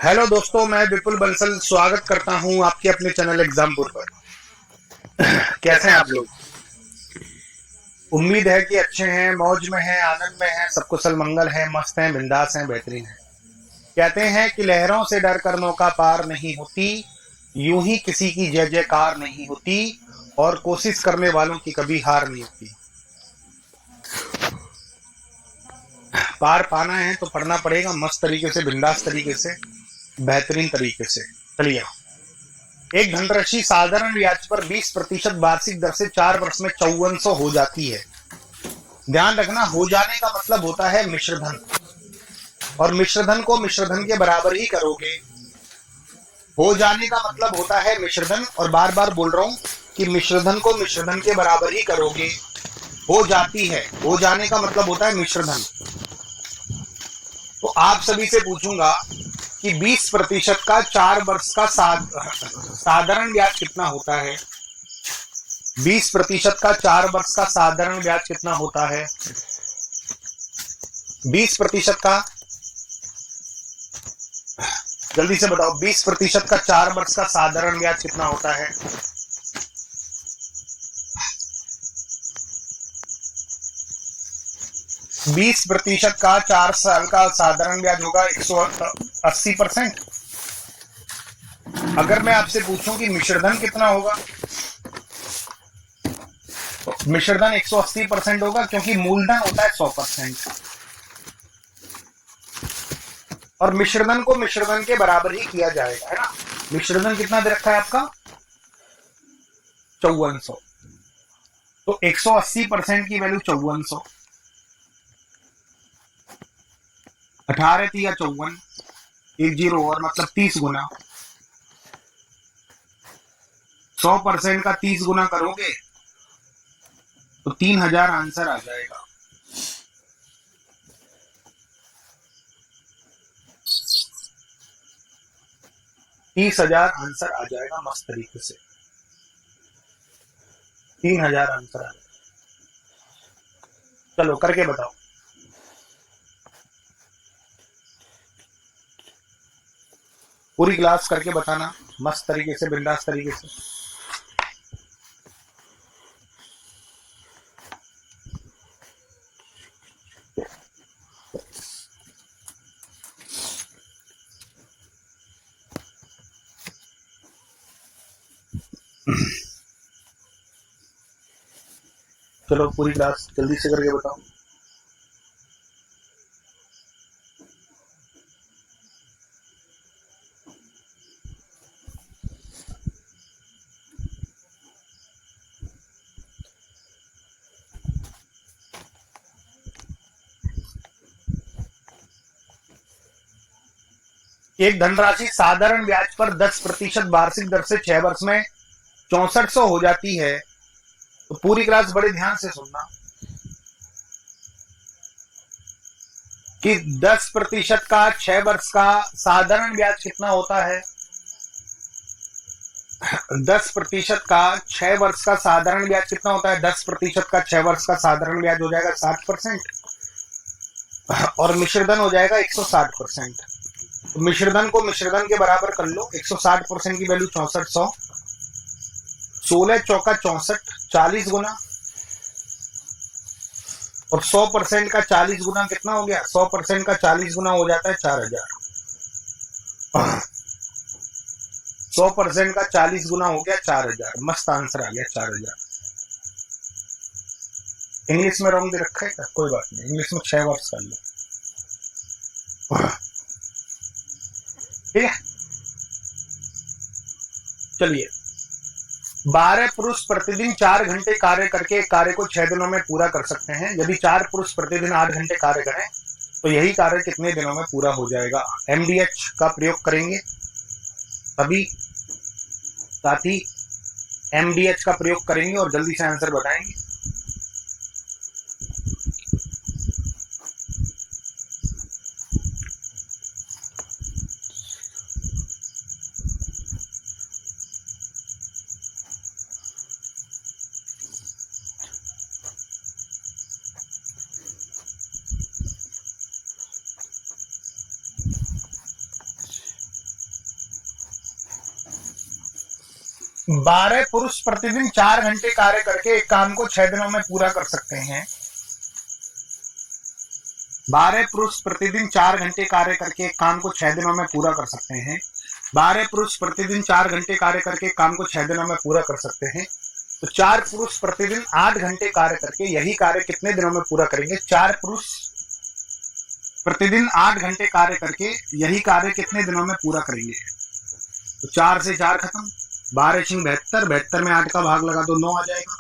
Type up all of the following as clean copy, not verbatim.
Hello दोस्तों, मैं विपुल बंसल स्वागत करता हूं आपके अपने चैनल एग्जामपुर पर। कैसे हैं आप लोग? उम्मीद है कि अच्छे हैं, मौज में हैं, आनंद में हैं, सब कुशल मंगल है, मस्त हैं, बिंदास हैं, बेहतरीन हैं। कहते हैं कि लहरों से डर कर नौका पार नहीं होती, यूं ही किसी की जय जयकार नहीं होती, और कोशिश करने वालों की कभी हार नहीं होती। पार पाना है तो पढ़ना पड़ेगा मस्त तरीके से, बिंदास तरीके से, बेहतरीन तरीके से। चलिए, एक धनराशि साधारण ब्याज पर 20% वार्षिक दर से 4 वर्ष में 5400 हो जाती है। ध्यान रखना, हो जाने का मतलब होता है मिश्रधन, और मिश्रधन को मिश्रधन के बराबर ही करोगे। हो जाने का मतलब होता है मिश्रधन, और बार बार बोल रहा हूं कि मिश्रधन को मिश्रधन के बराबर ही करोगे। हो जाती है, हो जाने का मतलब होता है मिश्रधन। तो आप सभी से पूछूंगा कि 20% का 4 वर्ष का साधारण ब्याज कितना होता है? 20% का 4 वर्ष का साधारण ब्याज कितना होता है? 20% का, जल्दी से बताओ, 20% का 4 वर्ष का साधारण ब्याज कितना होता है? 20% का 4 साल का साधारण ब्याज होगा 180%। अगर मैं आपसे पूछूं कि मिश्रधन कितना होगा, तो मिश्रधन 180% होगा, क्योंकि मूलधन होता है 100%, और मिश्रधन को मिश्रधन के बराबर ही किया जाएगा, है ना। मिश्रधन कितना दे रखा है आपका? 5400। तो 180% की वैल्यू 5400, 18 या 54, एक जीरो और, मतलब 30 गुना। 100% का 30 गुना करोगे तो 3000 आंसर आ जाएगा। 30,000 आंसर आ जाएगा मस्त तरीके से। 3000 आंसर आ जाएगा। चलो करके बताओ। पूरी क्लास करके बताना मस्त तरीके से, बिंदास तरीके से। चलो पूरी क्लास जल्दी से करके बताओ। एक धनराशि साधारण ब्याज पर 10% वार्षिक दर से 6 वर्ष में 6400 हो जाती है। तो पूरी क्लास बड़े ध्यान से सुनना कि 10% का 6 वर्ष का साधारण ब्याज कितना होता है? 10% का 6 वर्ष का साधारण ब्याज कितना होता है? 10% का 6 वर्ष का साधारण ब्याज हो जाएगा 60%, और मिश्रधन हो जाएगा 160%। तो मिश्रधन को मिश्रधन के बराबर कर लो। 160% की वैल्यू 6400, 16 चौका 64, 40 गुना, और 100% का 40 गुना कितना हो गया? 100% का 40 गुना हो जाता है 4000। 100% का 40 गुना हो गया 4000, मस्त आंसर आ गया 4000। इंग्लिश में रॉन्ग दे रखा है क्या? कोई बात नहीं, इंग्लिश में 6 वर्ष कर लो, ठीक है। चलिए, 12 पुरुष प्रतिदिन 4 घंटे कार्य करके कार्य को 6 दिनों में पूरा कर सकते हैं। यदि 4 पुरुष प्रतिदिन 8 घंटे कार्य करें तो यही कार्य कितने दिनों में पूरा हो जाएगा? एमडीएच का प्रयोग करेंगे सभी साथी, एमडीएच का प्रयोग करेंगे और जल्दी से आंसर बताएंगे। 12 पुरुष प्रतिदिन 4 घंटे कार्य करके एक काम को 6 दिनों में पूरा कर सकते हैं। 12 पुरुष प्रतिदिन 4 घंटे कार्य करके एक काम को 6 दिनों में पूरा कर सकते हैं। 12 पुरुष प्रतिदिन 4 घंटे कार्य करके काम को 6 दिनों में पूरा कर सकते हैं। तो 4 पुरुष प्रतिदिन 8 घंटे कार्य करके यही कार्य कितने दिनों में पूरा करेंगे? 4 पुरुष प्रतिदिन 8 घंटे कार्य करके यही कार्य कितने दिनों में पूरा करेंगे? तो 4 से 4 खत्म, 12 × 72, 72 में 8 का भाग लगा दो, 9 आ जाएगा।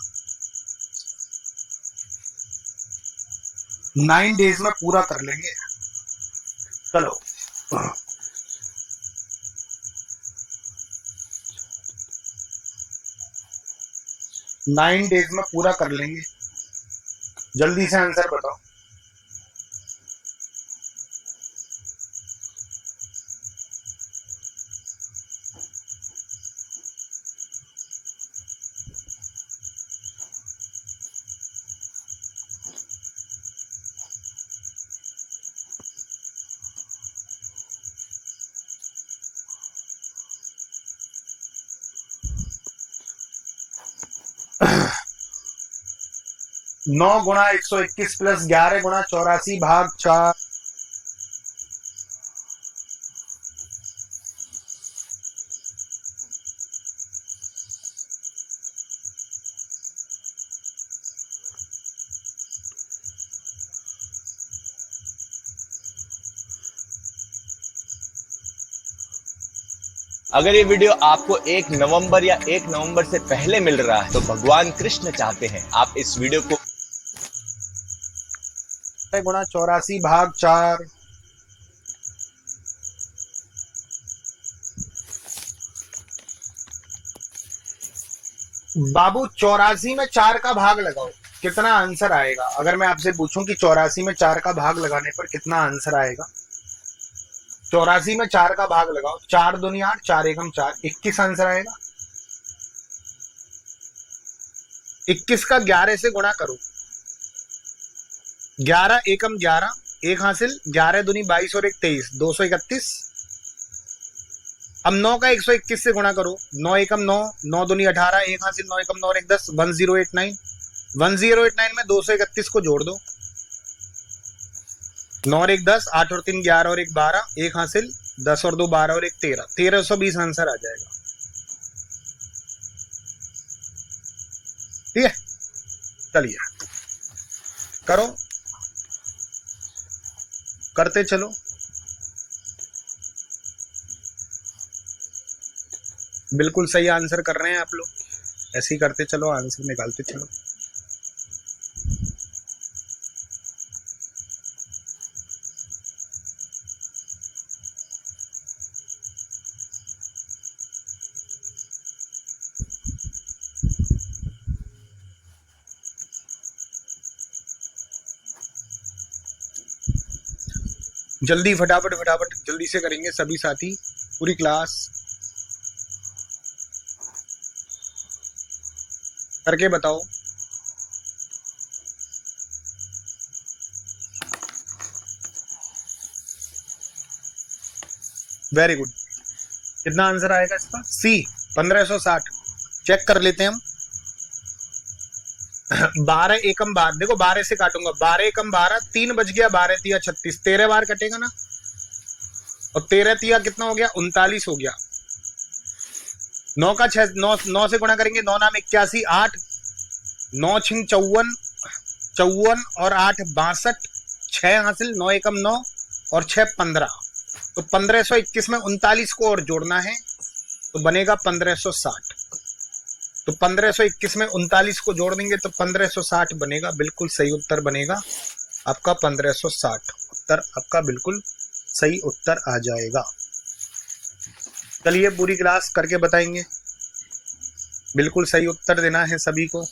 9 डेज में पूरा कर लेंगे। चलो 9 डेज में पूरा कर लेंगे। जल्दी से आंसर बताओ। नौ गुणा 121 प्लस 11 गुणा 84 भाग 4। अगर ये वीडियो आपको 1 नवंबर या 1 नवंबर से पहले मिल रहा है तो भगवान कृष्ण चाहते हैं आप इस वीडियो को गुणा 84 भाग 4। बाबू 84 में 4 का भाग लगाओ, कितना आंसर आएगा? अगर मैं आपसे पूछूं कि 84 में 4 का भाग लगाने पर कितना आंसर आएगा? 84 में 4 का भाग लगाओ, 4 दूनी 8, 4 एकम 4, 21 आंसर आएगा। 21 का 11 से गुणा करो, 11 एकम 11, 1 हासिल, 11 दूनी 22 और 1 23, 231। अब 9 का 121 से गुणा करो, 9 एकम 9, 9 दूनी 18, 1 हासिल, 9 एकम 9 और 1 10, 1089। 1089 में 231 को जोड़ दो, 9 और 1 10, 8 और 3 11 और 1 12, 1 हासिल, 10 और 2 12 और 1 13, 1320 आंसर आ जाएगा। ठीक है, चलिए करो, करते चलो। बिल्कुल सही आंसर कर रहे हैं आप लोग, ऐसे ही करते चलो, आंसर निकालते चलो। जल्दी फटाफट फटाफट जल्दी से करेंगे सभी साथी, पूरी क्लास करके बताओ। वेरी गुड, कितना आंसर आएगा इसका? सी 1560। चेक कर लेते हैं हम। 12 एकम 12, देखो 12 से काटूंगा, 12 एकम 12, 3 बच गया, 12 तिया 36, 13 बार कटेगा ना, और 13 तिया कितना हो गया? 39 हो गया। 9 का 6, 9 से गुणा करेंगे, 9 नाम 81, 8, 9 छिंग 54, 54 और 8 62, 6 हासिल, 9 एकम 9 और 6 15। तो 1521 में 39 को और जोड़ना है तो बनेगा 1560। तो 1521 में 39 को जोड़ देंगे तो 1560 बनेगा। बिल्कुल सही उत्तर बनेगा आपका 1560। उत्तर आपका बिल्कुल सही उत्तर आ जाएगा। चलिए पूरी क्लास करके बताएंगे, बिल्कुल सही उत्तर देना है सभी को।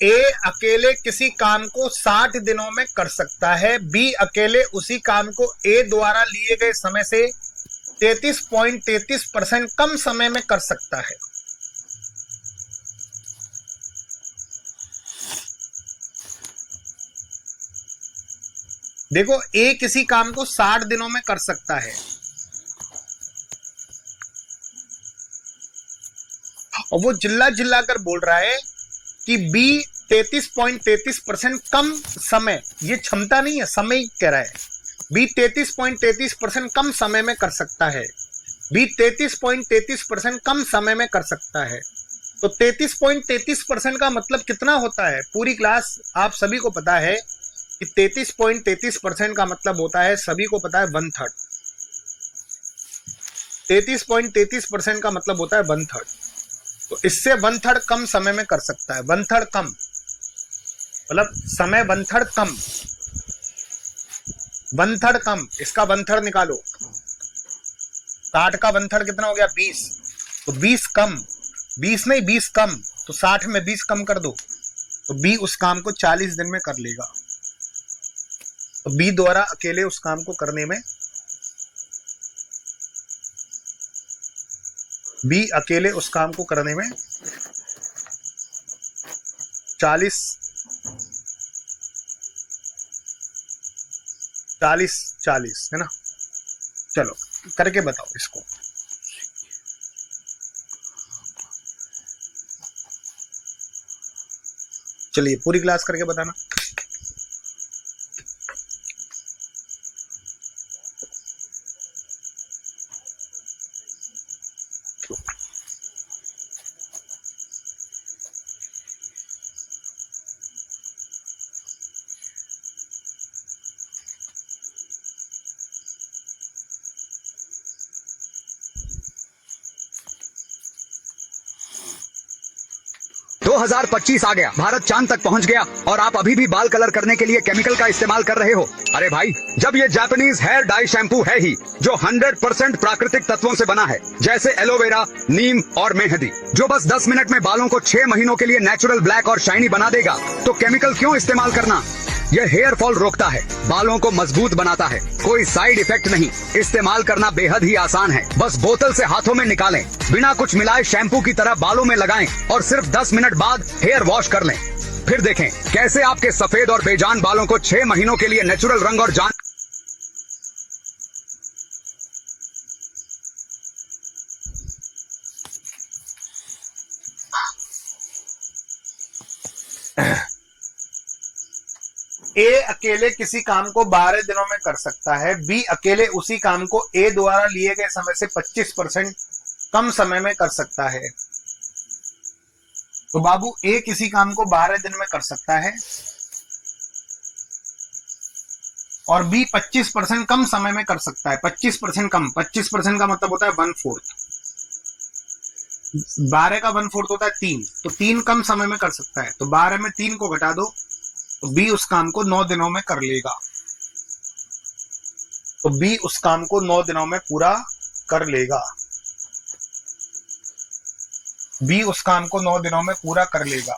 ए अकेले किसी काम को 60 दिनों में कर सकता है, बी अकेले उसी काम को ए द्वारा लिए गए समय से 33.33% कम समय में कर सकता है। देखो, ए किसी काम को 60 दिनों में कर सकता है और वो चिल्ला चिल्ला कर बोल रहा है कि बी 33.33% कम समय, ये क्षमता नहीं है, समय कह रहा है। बी 33.33% कम समय में कर सकता है, बी 33.33% कम समय में कर सकता है। तो 33.33% का मतलब कितना होता है? पूरी क्लास आप सभी को पता है कि 33.33% का मतलब होता है, सभी को पता है, 1/3। 33.33% का मतलब होता है 1/3। तो इससे 1/3 कम समय में कर सकता है। 1/3 कम मतलब समय 1/3 कम, 1/3 कम, इसका 1/3 निकालो। 60 का 1/3 कितना हो गया? 20। तो 20 कम, 20 नहीं 20 कम, तो 60 में 20 कम कर दो तो बी उस काम को 40 दिन में कर लेगा। तो बी द्वारा अकेले उस काम को करने में, बी अकेले उस काम को करने में 40 है ना। चलो करके बताओ इसको। चलिए पूरी क्लास करके बताना। दो 2025 आ गया, भारत चांद तक पहुंच गया और आप अभी भी बाल कलर करने के लिए केमिकल का इस्तेमाल कर रहे हो। अरे भाई, जब ये जापानीज हेयर डाई शैम्पू है ही जो 100% प्राकृतिक तत्वों से बना है, जैसे एलोवेरा, नीम और मेहंदी, जो बस 10 मिनट में बालों को 6 महीनों के लिए नेचुरल ब्लैक और शाइनी बना देगा, तो केमिकल क्यों इस्तेमाल करना? यह हेयर फॉल रोकता है, बालों को मजबूत बनाता है, कोई साइड इफेक्ट नहीं। इस्तेमाल करना बेहद ही आसान है। बस बोतल से हाथों में निकालें, बिना कुछ मिलाए शैम्पू की तरह बालों में लगाएं और सिर्फ 10 मिनट बाद हेयर वॉश कर लें। फिर देखें कैसे आपके सफेद और बेजान बालों को 6 महीनों के लिए नेचुरल रंग और जान। ए अकेले किसी काम को 12 दिनों में कर सकता है, बी अकेले उसी काम को ए द्वारा लिए गए समय से 25% कम समय में कर सकता है। तो बाबू, ए किसी काम को 12 दिन में कर सकता है और बी 25% कम समय में कर सकता है। 25% कम, 25% का मतलब होता है 1/4। 12 का 1/4 होता है 3, तो 3 कम समय में कर सकता है। तो 12 में 3 को घटा दो तो बी उस काम को 9 दिनों में कर लेगा। तो बी उस काम को 9 दिनों में पूरा कर लेगा। बी उस काम को 9 दिनों में पूरा कर लेगा।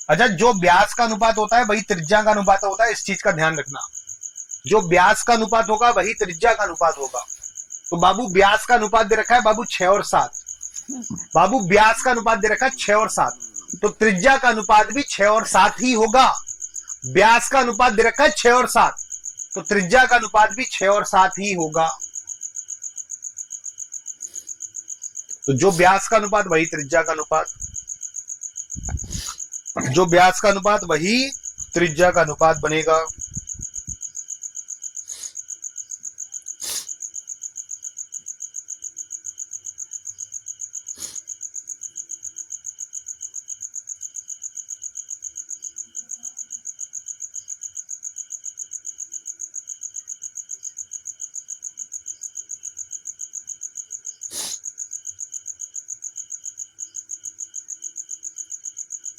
अच्छा, जो व्यास का अनुपात होता है वही त्रिज्या का अनुपात होता है, इस चीज का ध्यान रखना। जो व्यास का अनुपात होगा वही त्रिज्या का अनुपात होगा। तो बाबू, व्यास का अनुपात दे रखा है बाबू 6 और 7। बाबू, व्यास का अनुपात दे रखा है 6 और 7, तो त्रिज्या का अनुपात भी 6 और 7 ही होगा। व्यास का अनुपात दे रखा है 6 और 7, तो त्रिज्या का अनुपात भी 6 और 7 ही होगा। तो जो व्यास का अनुपात वही त्रिज्या का अनुपात, जो व्यास का अनुपात वही त्रिज्या का अनुपात बनेगा।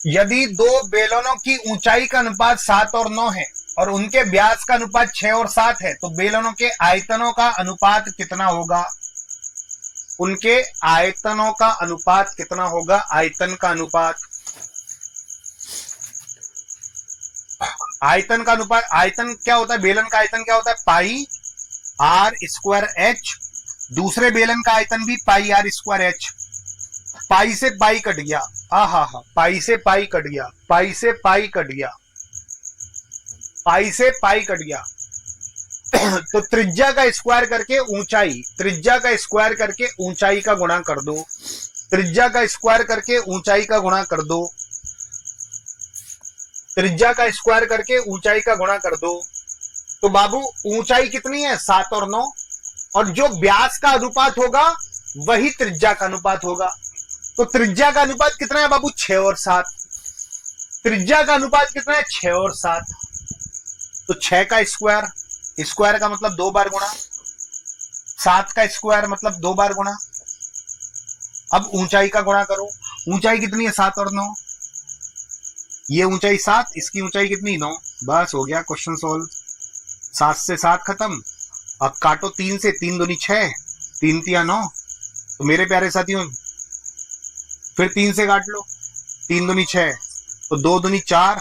यदि दो बेलनों की ऊंचाई का अनुपात 7 और 9 है और उनके व्यास का अनुपात 6 और 7 है, तो बेलनों के आयतनों का अनुपात कितना होगा? उनके आयतनों का अनुपात कितना होगा? आयतन का अनुपात। आयतन का अनुपात, आयतन क्या होता है, बेलन का आयतन क्या होता है, पाई आर स्क्वायर एच। दूसरे बेलन का आयतन भी पाई आर स्क्वायर एच। पाई से पाई कट गया, हा, पाई से पाई कट गया, पाई से पाई कट गया, पाई से पाई कट गया। तो त्रिज्या का स्क्वायर करके ऊंचाई, त्रिज्या का स्क्वायर करके ऊंचाई का गुणा कर दो, त्रिज्या का स्क्वायर करके ऊंचाई का गुणा कर दो, त्रिज्या का स्क्वायर करके ऊंचाई का गुणा कर दो। तो बाबू ऊंचाई कितनी है, 7 और 9, और जो व्यास का अनुपात होगा वही त्रिज्या का अनुपात होगा। तो त्रिज्या का अनुपात कितना है बाबू, 6 और 7। त्रिज्या का अनुपात कितना है, 6 और 7। तो 6 का स्क्वायर, स्क्वायर का मतलब 2 बार गुणा, 7 का स्क्वायर मतलब 2 बार गुणा। अब ऊंचाई का गुणा करो, ऊंचाई कितनी है, 7 और 9। ये ऊंचाई 7, इसकी ऊंचाई कितनी, 9। बस हो गया क्वेश्चन सोल्व। 7 से 7 खत्म। अब काटो 3 से, 3 दूनी 6, 3 तिया 9। तो मेरे प्यारे साथियों फिर 3 से काट लो, 3 दूनी 6, तो 2 दूनी 4,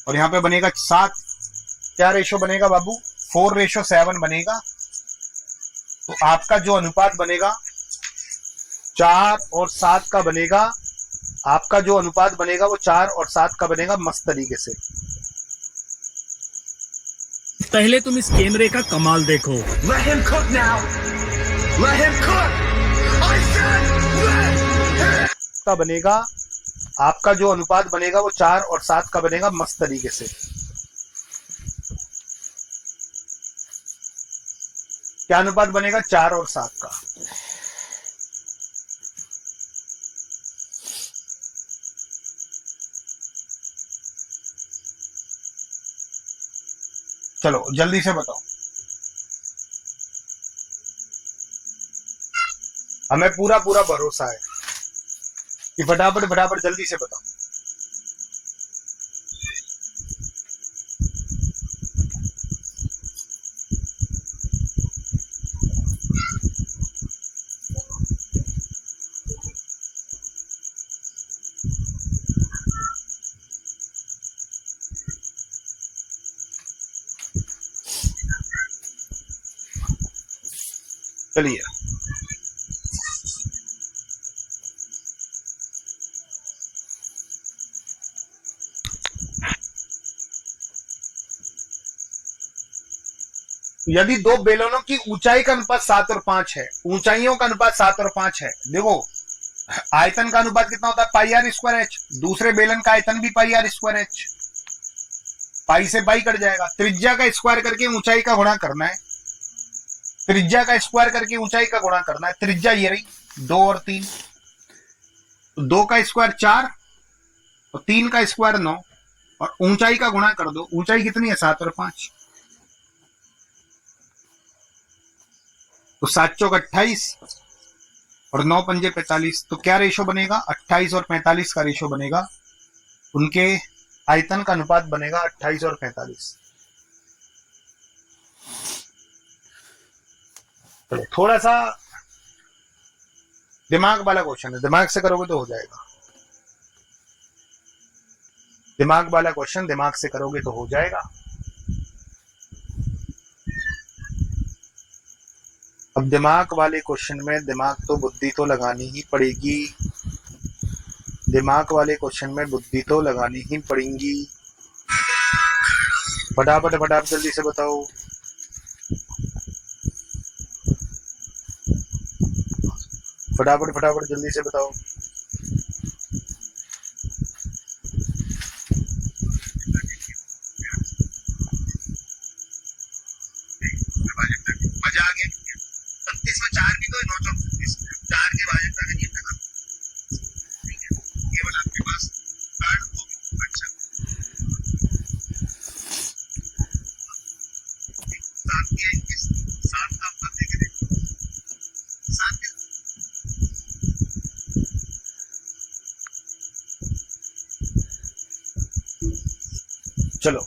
और यहां पे बनेगा 7। क्या रेशो बनेगा बाबू, 4:7 बनेगा। तो आपका जो अनुपात बनेगा 4 और 7 का बनेगा, आपका जो अनुपात बनेगा वो 4 और 7 का बनेगा, मस्त तरीके से। पहले तुम इस कैमरे का कमाल देखो। Let him cook now. Let him cook. I said let him. का बनेगा, आपका जो अनुपात बनेगा वो 4 और 7 का बनेगा, मस्त तरीके से। क्या अनुपात बनेगा, 4 और 7 का। चलो जल्दी से बताओ, हमें पूरा पूरा भरोसा है कि फटाफट फटाफट जल्दी से बताओ। चलिए यदि दो बेलनों की ऊंचाई का अनुपात 7 और 5 है, ऊंचाइयों का अनुपात 7 और 5 है, देखो आयतन का अनुपात कितना होता है, पाई आर स्क्वायर एच। दूसरे बेलन का आयतन भी पाई आर स्क्वायर एच। पाई से पाई कट जाएगा, त्रिज्या का स्क्वायर करके ऊंचाई का गुणा करना है, त्रिज्या का स्क्वायर करके ऊंचाई का गुणा करना है। त्रिज्या ये रही 2 और 3, तो 2 का स्क्वायर 4 और 3 का स्क्वायर 9, और ऊंचाई का गुणा कर दो। ऊंचाई कितनी है, 7 और 5। तो 7 चौक 28 और 9 पंजे 45। तो क्या रेशो बनेगा, 28 और 45 का रेशो बनेगा। उनके आयतन का अनुपात बनेगा 28 और 45। चलो थोड़ा सा दिमाग वाला क्वेश्चन है, दिमाग से करोगे तो हो जाएगा। दिमाग वाला क्वेश्चन दिमाग से करोगे तो हो जाएगा। अब दिमाग वाले क्वेश्चन में दिमाग तो बुद्धि तो लगानी ही पड़ेगी, दिमाग वाले क्वेश्चन में बुद्धि तो लगानी ही पड़ेगी। फटाफट फटाफट जल्दी से बताओ। फटाफट फटाफट जल्दी से बताओ। मजा आ गया। 37 में 4 भी तो 9 चौक 4 के भाजक का नियम लगा। ठीक है, केवल आपके पास कार्ड हो। अच्छा 7 के 7 का आप देखें 7 के चलो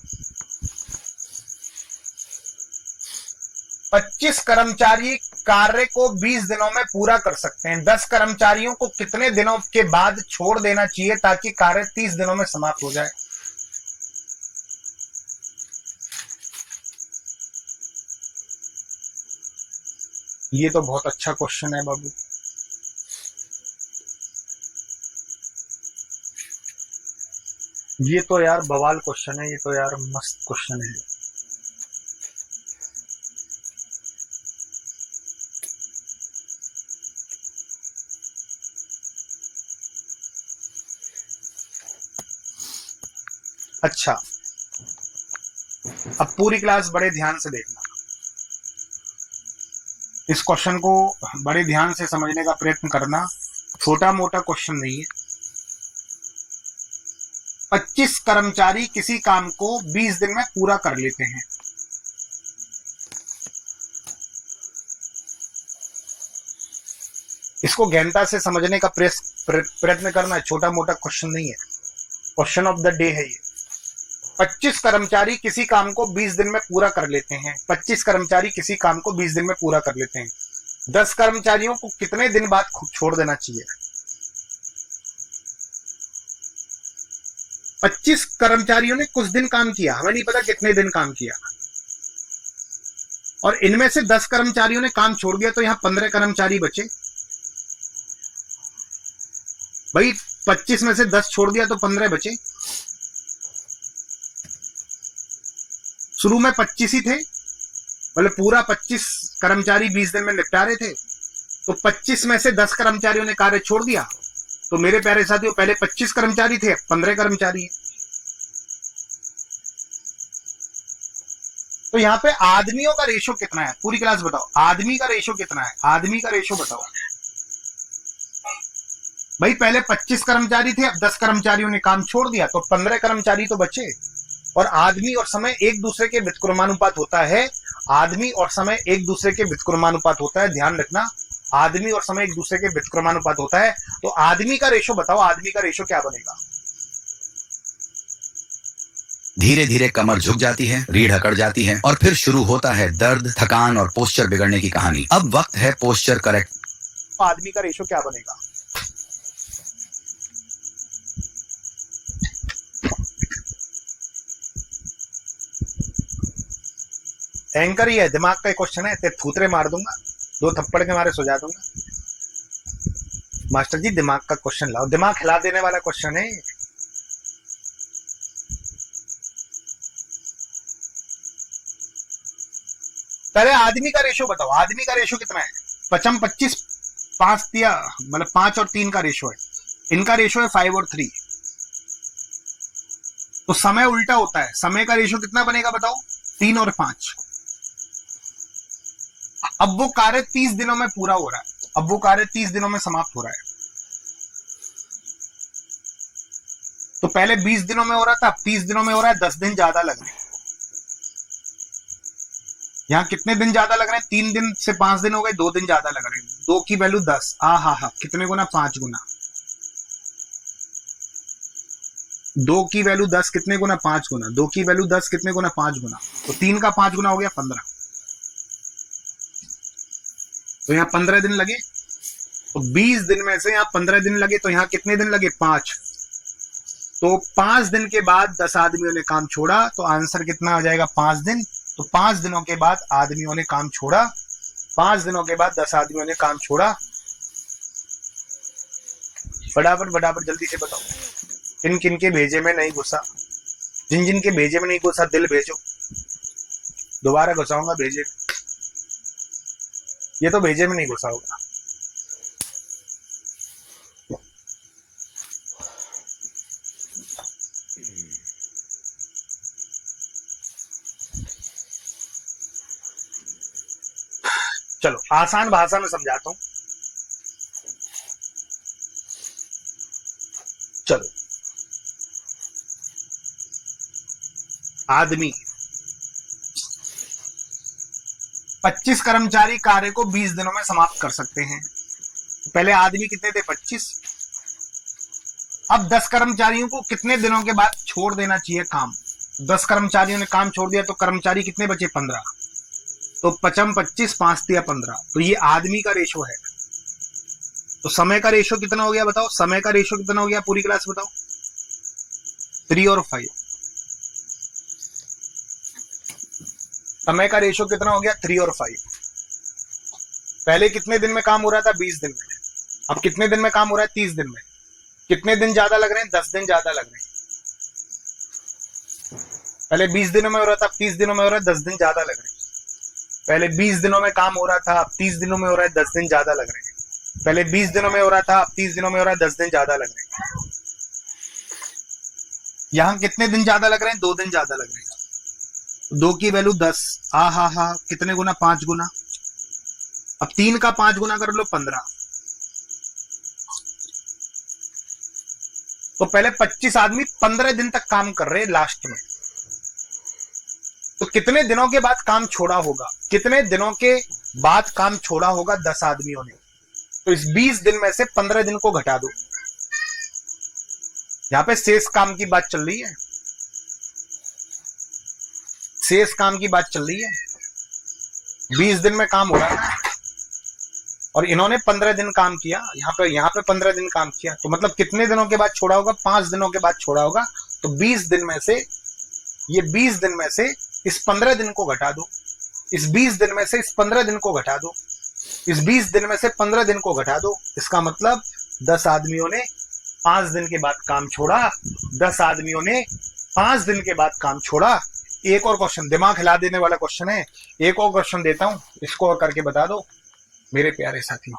25 कर्मचारी कार्य को 20 दिनों में पूरा कर सकते हैं। 10 कर्मचारियों को कितने दिनों के बाद छोड़ देना चाहिए ताकि कार्य 30 दिनों में समाप्त हो जाए। ये तो बहुत अच्छा क्वेश्चन है बाबू। ये तो यार बवाल क्वेश्चन है, ये तो यार मस्त क्वेश्चन है। अच्छा, अब पूरी क्लास बड़े ध्यान से देखना, इस क्वेश्चन को बड़े ध्यान से समझने का प्रयत्न करना। छोटा मोटा क्वेश्चन नहीं है। 25 कर्मचारी किसी काम को 20 दिन में पूरा कर लेते हैं। इसको गहनता से समझने का प्रयत्न करना है, छोटा मोटा क्वेश्चन नहीं है, क्वेश्चन ऑफ द डे है ये। 25 कर्मचारी किसी काम को 20 दिन में पूरा कर लेते हैं। 25 कर्मचारी किसी काम को 20 दिन में पूरा कर लेते हैं। 10 कर्मचारियों को कितने दिन बाद छोड़ देना चाहिए? 25 कर्मचारियों ने कुछ दिन काम किया, हमें नहीं पता कितने दिन काम किया, और इनमें से 10 कर्मचारियों ने काम छोड़ दिया, तो यहां 15 कर्मचारी बचे। भाई 25 में से 10 छोड़ दिया तो 15 बचे। शुरू में 25 ही थे, मतलब पूरा 25 कर्मचारी 20 दिन में निपटा रहे थे, तो 25 में से 10 कर्मचारियों ने कार्य छोड़ दिया, तो मेरे प्यारे साथियों पहले 25 कर्मचारी थे, 15 कर्मचारी हैं। तो यहां पे आदमियों का रेशो कितना है? पूरी क्लास बताओ, आदमी का रेशो कितना है? आदमी का रेशो बताओ। भाई पहले 25 कर्मचारी थे, अब 10 कर्मचारियों ने काम छोड़ दिया, तो 15 कर्मचारी तो बचे। और आदमी और समय एक दूसरे के व्युत्क्रमानुपात होता है। आदमी और समय एक दूसरे के व्युत्क्रमानुपात होता है, ध्यान रखना, आदमी और समय एक दूसरे के व्युत्क्रमानुपात होता है। तो आदमी का रेशो बताओ, आदमी का रेशो क्या बनेगा? धीरे धीरे कमर झुक जाती है, रीढ़ अकड़ जाती है और फिर शुरू होता है दर्द, थकान और पोस्चर बिगड़ने की कहानी। अब वक्त है पोस्चर करेक्ट। तो आदमी का रेशो क्या बनेगा? एंकर ही है, दिमाग का क्वेश्चन है, ते थूतरे मार दूंगा, 2 थप्पड़ के मारे सो जा दूंगा। मास्टर जी दिमाग का क्वेश्चन लाओ, दिमाग हिला देने वाला क्वेश्चन है। पहले आदमी का रेशो बताओ, आदमी का रेशो कितना है? 25 5 दिया, मतलब 5 और 3 का रेशो है, इनका रेशो है 5 और 3। तो समय उल्टा होता है, समय का रेशो कितना बनेगा बताओ? 3 और 5। अब वो कार्य 30 दिनों में पूरा हो रहा है, अब वो कार्य 30 दिनों में समाप्त हो रहा है। तो पहले 20 दिनों में हो रहा था, अब 30 दिनों में हो रहा है, 10 दिन ज्यादा लग रहे हैं। यहां कितने दिन ज्यादा लग रहे हैं? 3 दिन से 5 दिन हो गए, 2 दिन ज्यादा लग रहे हैं। 2 की वैल्यू 10, हा कितने गुना? 5 गुना। 2 की वैल्यू 10 कितने गुना? 5 गुना। 2 की वैल्यू 10 कितने गुना? 5 गुना। तो 3 का 5 गुना हो गया 15। तो यहाँ 15 दिन लगे, तो 20 दिन में से यहाँ 15 दिन लगे, तो यहाँ कितने दिन लगे? 5। तो 5 दिन के बाद 10 आदमियों ने काम छोड़ा, तो आंसर कितना आ जाएगा? 5 दिन। तो 5 दिनों के बाद आदमियों ने काम छोड़ा, 5 दिनों के बाद 10 आदमियों ने काम छोड़ा। फटाफट जल्दी से बताओ, किन किन के भेजे में नहीं घुसा? जिन जिन के भेजे में नहीं घुसा दिल भेजो, दोबारा घुसाऊंगा भेजे में। ये तो भेजे में नहीं घुसा होगा। चलो आसान भाषा में समझाता हूं। चलो, आदमी 25 कर्मचारी कार्य को 20 दिनों में समाप्त कर सकते हैं। पहले आदमी कितने थे? 25। अब 10 कर्मचारियों को कितने दिनों के बाद छोड़ देना चाहिए काम? 10 कर्मचारियों ने काम छोड़ दिया, तो कर्मचारी कितने बचे? 15। तो 55 25 5 दिया 15। तो ये आदमी का रेशो है। तो समय का रेशो कितना हो गया बताओ? समय का रेशो कितना हो गया? पूरी क्लास बताओ। 3 और 5। समय का रेशो कितना हो गया? 3 और 5। पहले कितने दिन में काम हो रहा था? 20 दिन में। अब कितने दिन में काम हो रहा है? 30 दिन में। कितने दिन ज्यादा लग रहे हैं? 10 दिन ज्यादा लग रहे हैं। पहले 20 दिनों में हो रहा था, अब 30 दिनों में हो रहा है, 10 दिन ज्यादा लग रहे हैं। पहले 20 दिनों में काम हो रहा था, अब 30 दिनों में हो रहा है, 10 दिन ज्यादा लग रहे हैं। पहले 20 दिनों में हो रहा था, अब 30 दिनों में हो रहा है, 10 दिन ज्यादा लग रहे हैं। यहां कितने दिन ज्यादा लग रहे हैं? 2 दिन ज्यादा लग रहे हैं। 2 की वैल्यू 10। हा कितने गुना? 5 गुना। अब 3 का 5 गुना कर लो, 15। तो पहले 25 आदमी 15 दिन तक काम कर रहे हैं लास्ट में। तो कितने दिनों के बाद काम छोड़ा होगा? कितने दिनों के बाद काम छोड़ा होगा 10 आदमियों ने? तो इस 20 दिन में से 15 दिन को घटा दो। यहां पे शेष काम की बात चल रही है। शेष काम की बात चल रही है। 20 दिन में काम हो रहा है और इन्होंने 15 दिन काम किया। यहाँ पे 15 दिन काम किया, तो मतलब कितने दिनों के बाद छोड़ा होगा? 5 दिनों के बाद छोड़ा होगा। तो 20 दिन में से ये 20 दिन में से इस 15 दिन को घटा दो। इस 20 दिन में से इस 15 दिन को घटा दो। इस 20 दिन में से 15 दिन को घटा दो। इसका मतलब 10 आदमियों ने 5 दिन के बाद काम छोड़ा। 10 आदमियों ने 5 दिन के बाद काम छोड़ा। एक और क्वेश्चन, दिमाग हिला देने वाला क्वेश्चन है। एक और क्वेश्चन देता हूं, इसको और करके बता दो मेरे प्यारे साथियों।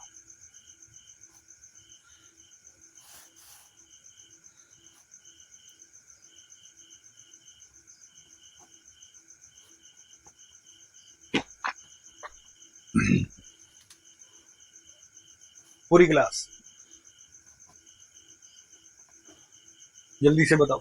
पूरी क्लास जल्दी से बताओ।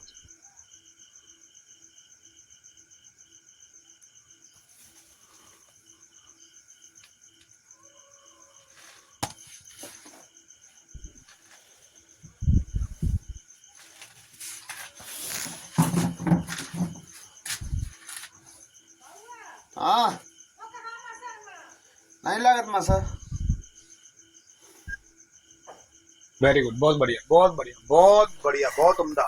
हाँ नहीं लागत में सर। वेरी गुड, बहुत बढ़िया, बहुत बढ़िया, बहुत बढ़िया, बहुत उम्दा।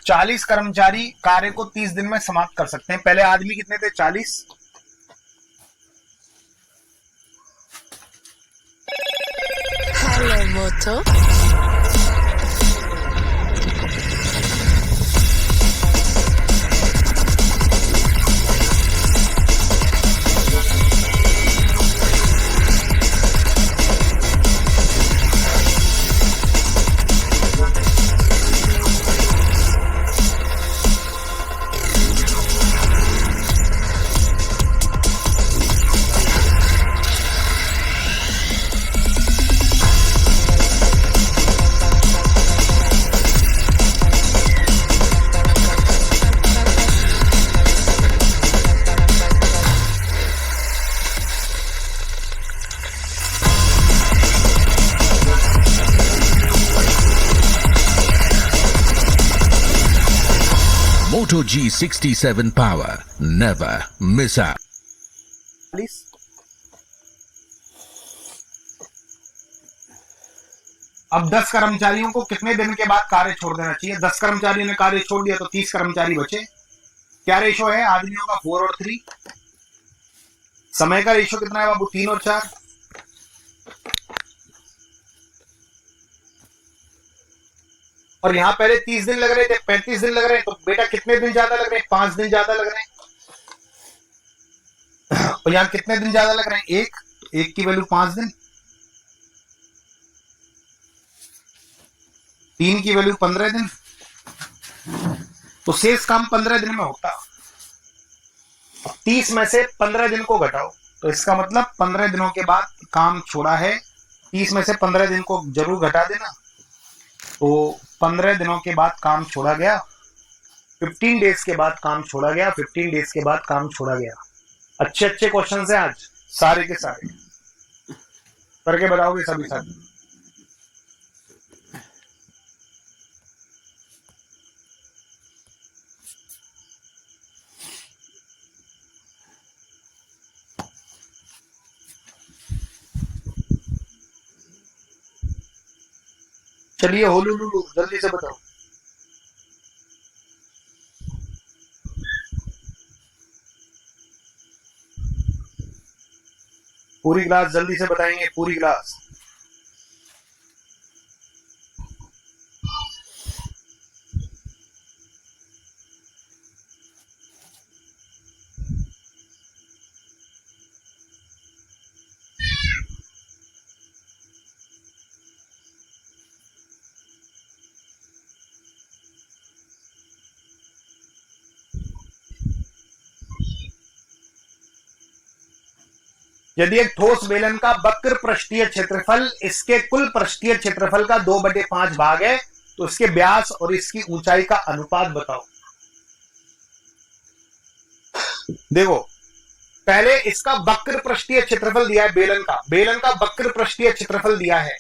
40 कर्मचारी कार्य को 30 दिन में समाप्त कर सकते हैं। पहले आदमी कितने थे? 40। Hello, Moto. Moto G67 Power. Never miss out. 40। अब 10 कर्मचारियों को कितने दिन के बाद कार्य छोड़ देना चाहिए? 10 कर्मचारियों ने कार्य छोड़ दिया तो 30 कर्मचारी बचे। क्या रेशो है आदमियों का? 4 और 3। समय का रेशो कितना है बाबू? 3 और 4। और यहां पहले 30 दिन लग रहे थे, 35 दिन लग रहे हैं, तो बेटा कितने दिन ज्यादा लग रहे हैं? 5 दिन ज्यादा लग रहे हैं। और यहां कितने दिन ज्यादा लग रहे हैं? एक की वैल्यू 5 दिन, 3 की वैल्यू 15 दिन। तो शेष काम 15 दिन में होता। 30 में से 15 दिन को घटाओ, तो इसका मतलब 15 दिनों के बाद काम छोड़ा है। 30 में से 15 दिन को जरूर घटा देना, तो 15 दिनों के बाद काम छोड़ा गया। 15 डेज के बाद काम छोड़ा गया। 15 डेज के बाद काम छोड़ा गया। अच्छे अच्छे क्वेश्चन हैं आज, सारे के सारे करके बताओगे सभी साथी। चलिए होलुलुलु जल्दी से बताओ। पूरी क्लास जल्दी से बताएंगे, पूरी क्लास। यदि एक ठोस बेलन का वक्र पृष्ठीय क्षेत्रफल इसके कुल पृष्ठीय क्षेत्रफल का 2/5 भाग है तो इसके व्यास और इसकी ऊंचाई का अनुपात बताओ। देखो, पहले इसका वक्र पृष्ठीय क्षेत्रफल दिया है, बेलन का वक्र पृष्ठीय क्षेत्रफल दिया है,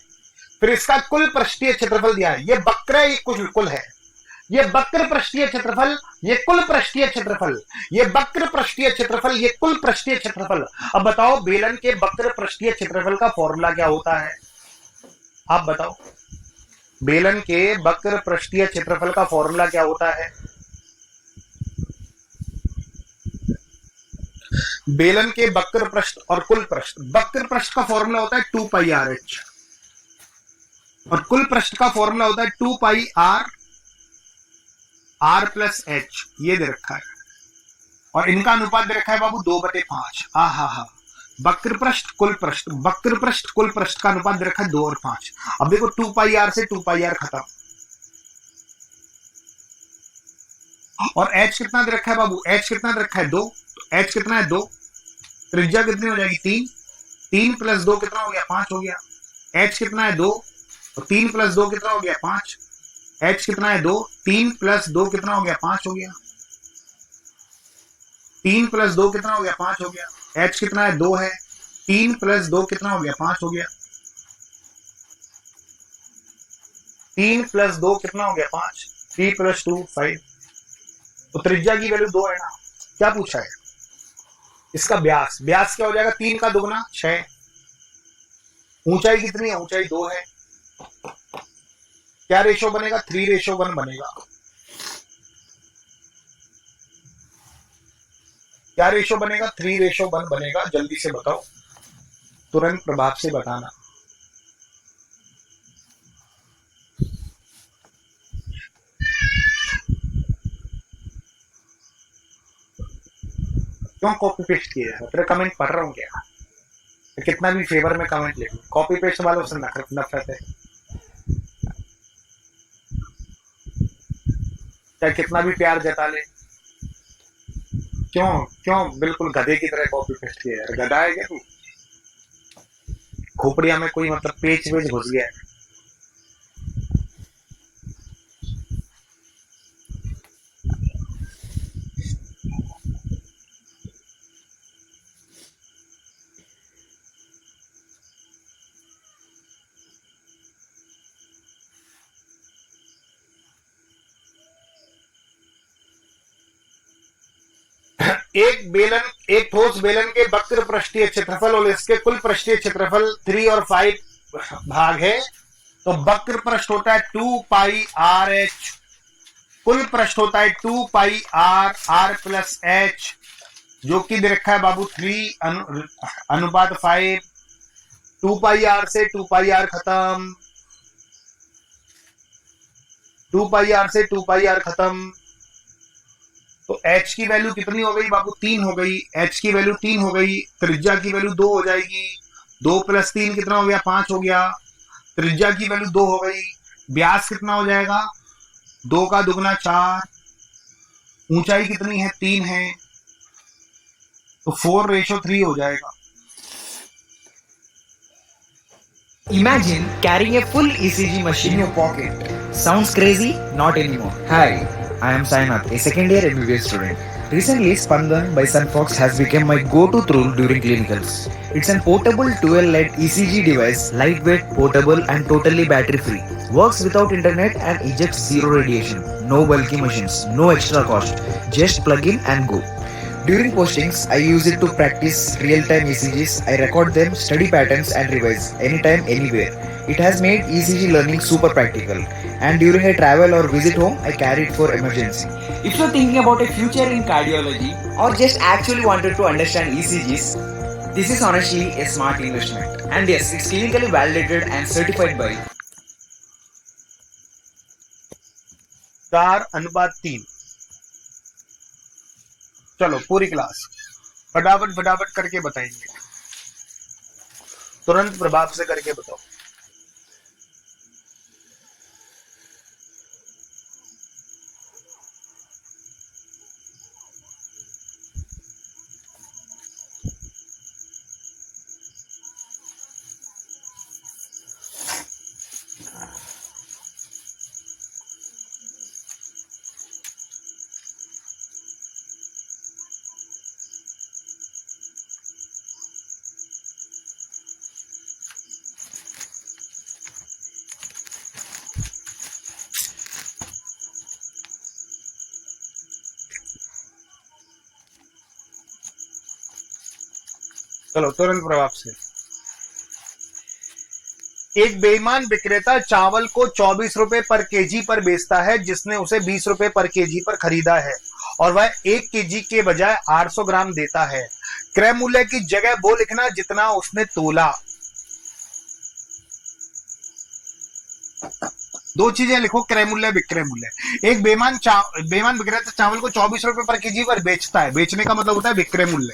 फिर इसका कुल पृष्ठीय क्षेत्रफल दिया है। ये वक्र है, ये कुल है। ये वक्र पृष्ठीय क्षेत्रफल, ये कुल पृष्ठीय क्षेत्रफल, ये वक्र पृष्ठीय क्षेत्रफल, ये कुल पृष्ठीय क्षेत्रफल। अब बताओ बेलन के वक्र पृष्ठीय क्षेत्रफल का फॉर्मूला क्या होता है? आप बताओ, बेलन के वक्र पृष्ठीय क्षेत्रफल का फॉर्मूला क्या होता है? बेलन के वक्र पृष्ठ और कुल पृष्ठ, वक्र पृष्ठ का फॉर्मूला होता है 2πRh और कुल पृष्ठ का फॉर्मूला होता है 2πr r+h। ये दे रखा है और इनका अनुपात दे रखा है बाबू 2/5। हा वक्र पृष्ठ कुल पृष्ठ, वक्र पृष्ठ कुल पृष्ठ का अनुपात दे रखा है 2 और 5। अब देखो 2πr से 2πr खत्म और h कितना दे रखा है बाबू? h कितना दे रखा है? 2। तो h कितना है? 2। त्रिज्या कितनी हो जाएगी? 3। 3 + 2 कितना हो गया? 5 हो गया। h कितना है? 2। तो 3 + 2 कितना हो गया? 5। h कितना है? 2। 3 + 2 कितना हो गया? 5 हो गया। 3 + 2 कितना हो गया? 5 हो गया। h कितना है? 2 है। 3 + 2 कितना हो गया? 5 हो गया। 3 + 2 कितना हो गया? 5। 3 + 2 5। तो त्रिज्या की वैल्यू 2 है ना। क्या पूछा है? इसका व्यास, व्यास क्या हो जाएगा? 3 का दुगना 6। ऊंचाई कितनी है? ऊंचाई 2 है। क्या रेशो बनेगा? 3:1 बनेगा। क्या रेशो बनेगा? 3:1 बनेगा। जल्दी से बताओ, तुरंत प्रभाव से बताना। क्यों कॉपी पेस्ट किया है? तेरे कमेंट पढ़ रहा हूं क्या? तो कितना भी फेवर में कमेंट लिख, कॉपी पेस्ट वालों से नफरत है। चाहे कितना भी प्यार जता ले, क्यों बिल्कुल गधे की तरह कॉपी पेस्ट किया यार? गधा है क्या तू? खोपड़िया में कोई मतलब पेच वेच घुस गया है। एक ठोस बेलन के वक्र पृष्ठीय क्षेत्रफल और इसके कुल पृष्ठीय क्षेत्रफल 3 और 5 भाग है तो वक्र पृष्ठ होता है 2πRh, कुल पृष्ठ होता है 2πr r+h, जो कि दे रखा है बाबू 3:5। 2πr से 2πr खत्म, 2πr से 2πr खत्म। तो h की वैल्यू कितनी हो गई बाबू? 3 हो गई। h की वैल्यू 3 हो गई। त्रिज्या की वैल्यू 2 हो जाएगी। 2 + 3 कितना हो गया? 5 हो गया। त्रिज्या की वैल्यू 2 हो गई। व्यास कितना हो जाएगा? 2 का दुगना 4। ऊंचाई कितनी है? 3 है। तो 4:3 हो जाएगा। Imagine carrying a full ECG machine in your pocket. Sounds crazy? Not anymore. Hi, I am Sainath, a second year MBBS student. Recently, Spandan by Sunfox has become my go-to tool during clinicals. It's a portable 12-LED ECG device, lightweight, portable and totally battery-free. Works without internet and ejects zero radiation. No bulky machines, no extra cost. Just plug in and go. During postings, I use it to practice real-time ECGs. I record them, study patterns and revise anytime, anywhere. It has made ECG learning super practical. And during a travel or visit home, I carry it for emergency. If you're thinking about a future in cardiology or just actually wanted to understand ECGs, This is honestly a smart investment. And yes, it's clinically validated and certified by 4:3। चलो पूरी class फटाफट फटाफट करके बताएंगे, तुरंत प्रभाव से करके बताओ। चलो तुरंत प्रभाव से। एक बेईमान विक्रेता चावल को 24 रुपए पर केजी पर बेचता है, जिसने उसे 20 रुपए पर केजी पर खरीदा है और वह 1 केजी के बजाय 800 ग्राम देता है। क्रय मूल्य की जगह वो लिखना जितना उसने तोला। दो चीजें लिखो, क्रय मूल्य, विक्रय मूल्य। एक बेईमान विक्रेता चावल को 24 रुपए पर केजी पर बेचता है, बेचने का मतलब होता है विक्रय मूल्य,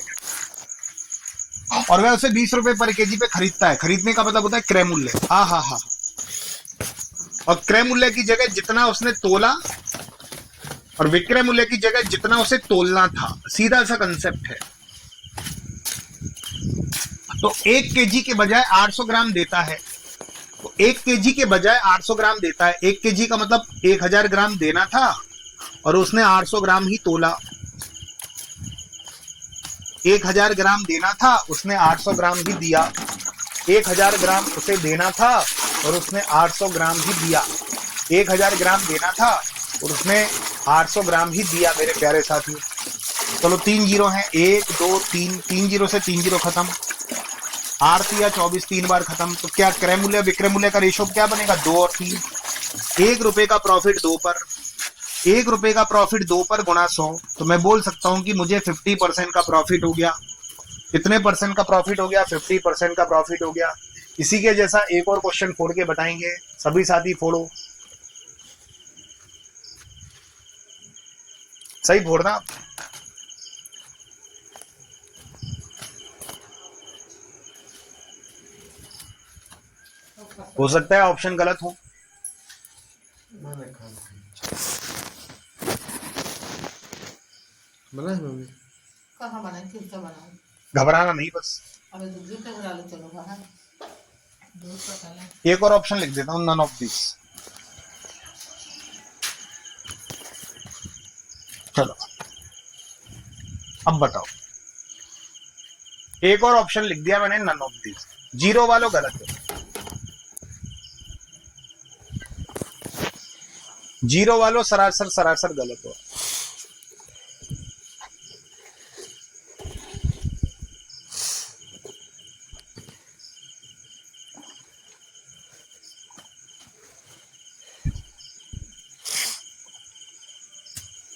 और वह उसे 20 रुपए पर केजी पे खरीदता है, खरीदने का मतलब होता है क्रय मूल्य। हाँ। और क्रय मूल्य की जगह जितना उसने तोला और विक्रय मूल्य की जगह जितना उसे तोलना था, सीधा सा कंसेप्ट है। तो 1 केजी के बजाय 800 ग्राम देता है, तो 1 केजी के बजाय 800 ग्राम देता है। 1 केजी का मतलब 1000 ग्राम देना था और उसने 800 ग्राम ही तोला। 1000 ग्राम देना था, उसने 800 ग्राम ही दिया। 1000 ग्राम उसे देना था और उसने 800 ग्राम ही दिया। 1000 ग्राम देना था और उसने 800 ग्राम ही दिया मेरे प्यारे साथियों। चलो 3 जीरो हैं, 1 2 3, 3 जीरो से 3 जीरो खत्म। 8 या 24 3 बार खत्म। तो क्या क्रय मूल्य विक्रय मूल्य का रेशो क्या बनेगा? 2 और 3। 1 रुपए का प्रॉफिट 2 पर, 1 रुपए का प्रॉफिट 2 पर गुणा 100। तो मैं बोल सकता हूं कि मुझे 50% का प्रॉफिट हो गया। कितने परसेंट का प्रॉफिट हो गया? 50% का प्रॉफिट हो गया। इसी के जैसा एक और क्वेश्चन फोड़ के बताएंगे, सभी साथी फोड़ो। सही फोड़ना। हो सकता है ऑप्शन गलत हो। कहाँ बनाए, फिर क्या बनाए? घबराना नहीं, बस अबे दूध पे बना लो, चलो बाहर दूध पका ले। एक और ऑप्शन लिख देता हूं, नन ऑफ दिस। चलो अब बताओ। एक और ऑप्शन लिख दिया मैंने, नन ऑफ दिस। जीरो वालों गलत है, जीरो वालों सरासर गलत हो।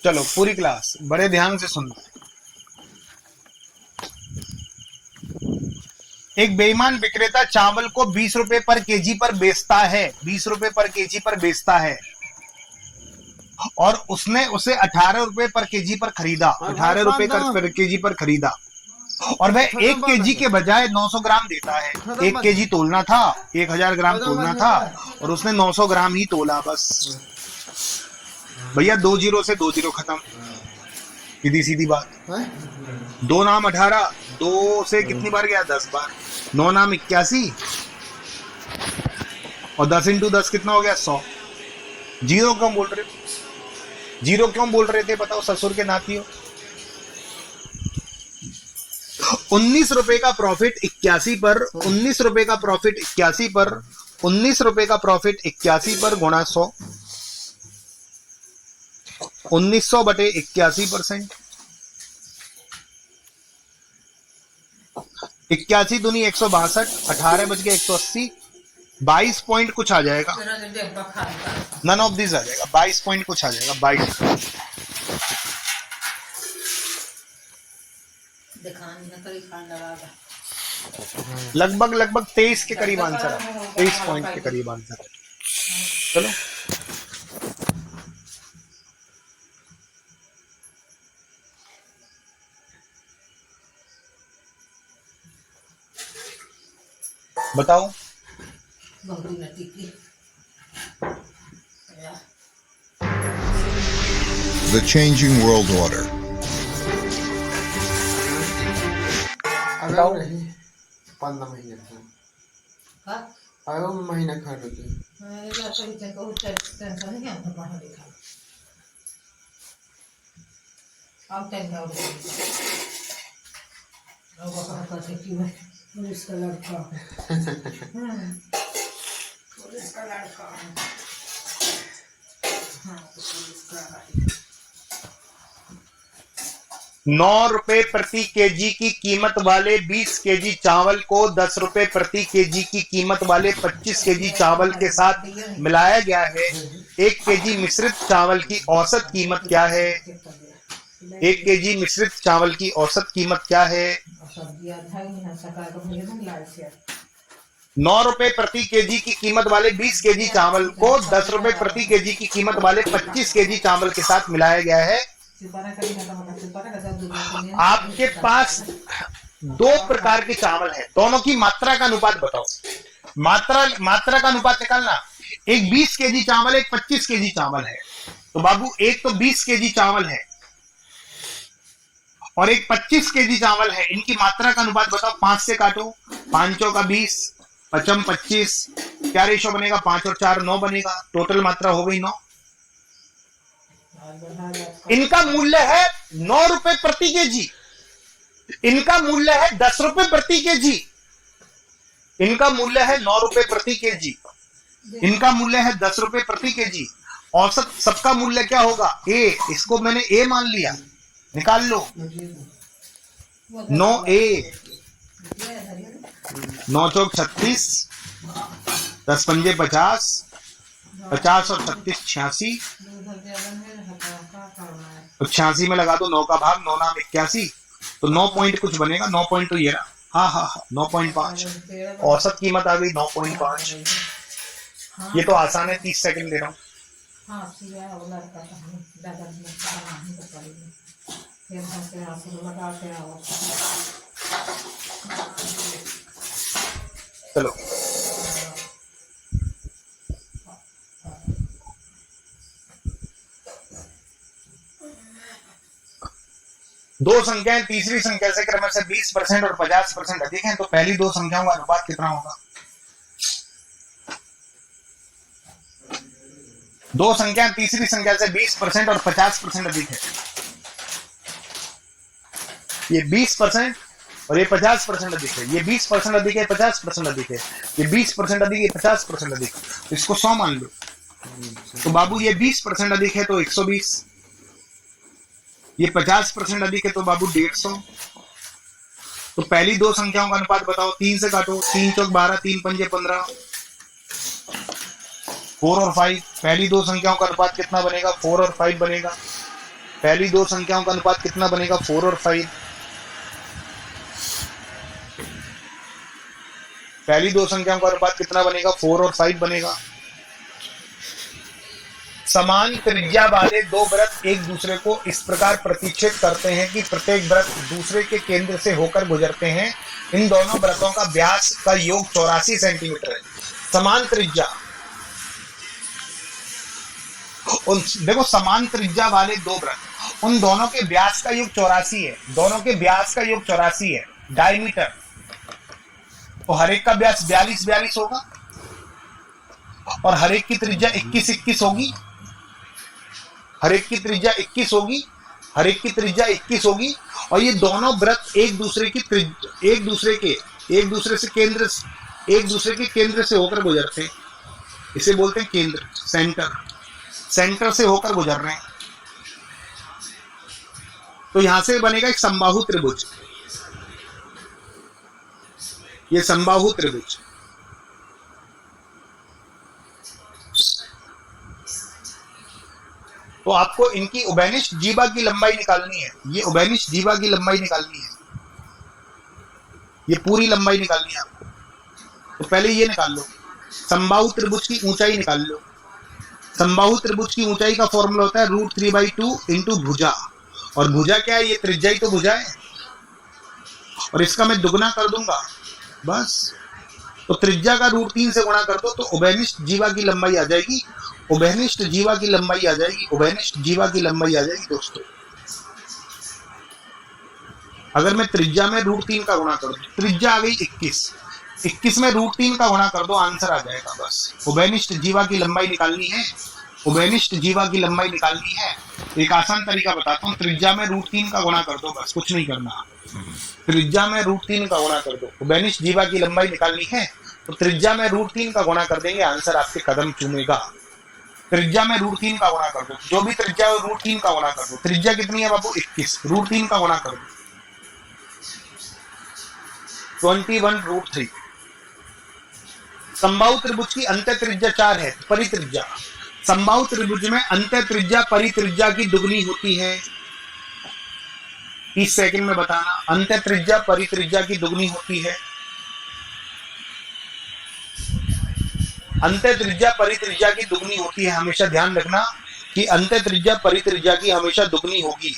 चलो पूरी क्लास बड़े ध्यान से सुनना। एक बेईमान विक्रेता चावल को 20 रुपए पर केजी पर बेचता है, 20 रुपए पर केजी पर बेचता है, और उसने उसे 18 रुपए पर केजी पर खरीदा। 18 रुपए पर केजी पर खरीदा, और वह 1 केजी के बजाय 900 ग्राम देता है। 1 केजी तोलना था, 1000 ग्राम तोलना था, और उसने 900 ग्राम ही तोला। बस भैया 2 जीरो से 2 जीरो खत्म। सीधी सीधी बात। 2 नाम 18, 2 से कितनी बार गया? 10 बार। 9 नाम 81, और 10 इंटू 10 कितना हो गया? 100। जीरो क्यों बोल रहे हो? जीरो क्यों बोल रहे थे बताओ, ससुर के नाती हो। 19 रुपए का प्रॉफिट 81 पर, 19 रुपए का प्रॉफिट 81 पर, 19 रुपए का प्रॉफिट 81 पर गुणा 100। 1900 बटे 81%। 81 दूनी 162, 18 बच गए 180, 22 पॉइंट कुछ आ जाएगा। नन ऑफ दिस आ जाएगा, 22 पॉइंट कुछ आ जाएगा। 22 दिखाने का तरीका लगा। लगभग 23 के करीब आंसर है, 23 पॉइंट के करीब आंसर है। चलो बताओ। बहुत नटी की The changing world order. बताओ। 15 महीने हाँ अगर महीना खर्च होती मैंने कहा कहीं को टेंशन नहीं है हमको पढ़ा लिखा अब टेंशन हो गई अब कहाँ कहते कि मैं पुलिस का लड़का पुलिस का लड़का हाँ पुलिस का 9 रुपए प्रति केजी की कीमत वाले 20 केजी चावल को 10 रुपए प्रति केजी की कीमत वाले 25 केजी चावल के साथ मिलाया गया है। 1 केजी मिश्रित चावल की औसत कीमत क्या है? 1 केजी मिश्रित चावल की औसत कीमत क्या है? 9 रुपए प्रति केजी की कीमत वाले 20 केजी चावल को 10 रुपए प्रति केजी की कीमत वाले 25 केजी चावल के साथ मिलाया गया है। आपके पास 2 प्रकार के चावल है, दोनों की मात्रा का अनुपात बताओ। मात्रा का अनुपात निकालना। एक 20 केजी चावल, एक 25 केजी चावल है। तो बाबू एक तो 20 केजी चावल है और एक 25 केजी चावल है, इनकी मात्रा का अनुपात बताओ। 5 से काटो, 5 का 20, 5 25, क्या रेशो बनेगा? 5 और 4 9 बनेगा। टोटल मात्रा हो गई 9। इनका मूल्य है 9 रुपए प्रति केजी, इनका मूल्य है 10 रुपए प्रति केजी। इनका मूल्य है 9 रुपए प्रति केजी, इनका मूल्य है 10 रुपए प्रति केजी। औसत सबका मूल्य क्या होगा? ए, इसको मैंने ए मान लिया, निकाल लो। 9A, 9 चौक 36, 10 पंजे 50, 50 और 36 86। तो 86 में लगा दो 9 का भाग, 9 नाम 81, तो 9 पॉइंट कुछ बनेगा। 9 पॉइंट तो ये रहा, हाँ 9.5। औसत कीमत आ गई 9.5। ये तो आसान है, 30 सेकंड दे रहा हूँ। चलो दो संख्याएं तीसरी संख्या से क्रम से 20% और 50% अधिक हैं, तो पहली 2 संख्याओं का अनुपात कितना होगा? 2 संख्याएं तीसरी संख्या से 20% और 50% अधिक है। ये 20% और ये 50% अधिक है। ये 20% अधिक है, 50% अधिक है। ये 20% अधिक है, 50% अधिक है। तो इसको 100 मान लो। तो बाबू ये 20% अधिक है तो 120, ये 50% अधिक है तो बाबू 150। तो पहली 2 संख्याओं का अनुपात बताओ। 3 से काटो, 3 चौक 12, 3 पंजे 15, 4 और 5। पहली 2 संख्याओं का अनुपात कितना बनेगा? 4 और 5 बनेगा। पहली 2 संख्याओं का अनुपात कितना बनेगा? 4 और 5। पहली 2 संख्याओं का अनुपात कितना बनेगा? 4 और 5 बनेगा। समान त्रिज्या वाले 2 वृत्त एक दूसरे को इस प्रकार प्रतिच्छेद करते हैं कि प्रत्येक वृत्त दूसरे के केंद्र से होकर गुजरते हैं। इन दोनों वृत्तों का व्यास का योग 84 सेंटीमीटर है। समान त्रिज्या, देखो समान त्रिज्या वाले 2 वृत्त, उन दोनों के व्यास का योग 84 है। दोनों के व्यास का योग 84 है। डायमीटर तो हर एक का व्यास 42 होगा और हर एक की त्रिज्या 21 होगी। हर एक की त्रिज्या 21 होगी, हर एक की त्रिज्या 21 होगी। और ये दोनों वृत्त एक दूसरे के केंद्र से होकर गुजरते हैं। इसे बोलते हैं केंद्र, सेंटर से होकर गुजर रहे हैं। तो यहां से बनेगा एक समबाहु त्रिभुज। ये समबाहु त्रिभुज। तो आपको इनकी उभयनिष्ठ जीवा की लंबाई निकालनी है। ये उभयनिष्ठ जीवा की लंबाई निकालनी है। ये पूरी लंबाई निकालनी है आपको, तो पहले ये निकाल लो। समबाहु त्रिभुज की ऊंचाई निकाल लो। समबाहु त्रिभुज की ऊंचाई का फॉर्मूला होता है √3/2 इंटू भुजा, और भुजा क्या है, ये त्रिज्या ही तो भुजा है, और इसका मैं दुगना कर दूंगा बस। तो त्रिज्या का √3 से गुणा कर दो तो उभयनिष्ठ जीवा की लंबाई आ जाएगी, उभयनिष्ठ जीवा की लंबाई आ जाएगी, उभयनिष्ठ जीवा की लंबाई आ जाएगी दोस्तों। अगर मैं त्रिज्या में √3 का गुणा कर दूं, त्रिज्या आ गई 21 में √3 का गुणा कर दो, आंसर आ जाएगा बस। उभयनिष्ठ जीवा की लंबाई निकालनी है, उभयनिष्ठ जीवा की लंबाई निकालनी है। एक आसान तरीका बताता हूँ, त्रिज्या में √3 का गुणा कर दो बस, कुछ नहीं करना। त्रिज्या में √3 का गुणा कर दो, उभयनिष्ठ जीवा की लंबाई निकालनी है तो त्रिज्या में √3 का गुणा कर देंगे, आंसर आपके कदम चूमेगा। त्रिज्या में √3 का गुणा कर दो, जो भी त्रिज्या है √3 का गुणा कर दो। त्रिज्या कितनी है बाबू, 21, √3 का गुणा कर दो 21√3। समबाहु त्रिभुज की अंत्य त्रिज्या 4 है, परित्रिज्या। समबाहु त्रिभुज में अंत्य त्रिज्या परित्रिज्या की दुगनी होती है। 30 सेकंड में बताना, अंत्य त्रिज्या परित्रिज्या की दुगनी होती है। अंत्य त्रिज्या परित्रिज्या की दुगनी होती है, हमेशा ध्यान रखना कि अंत्य त्रिज्या परित्रिज्या की हमेशा दुगनी होगी।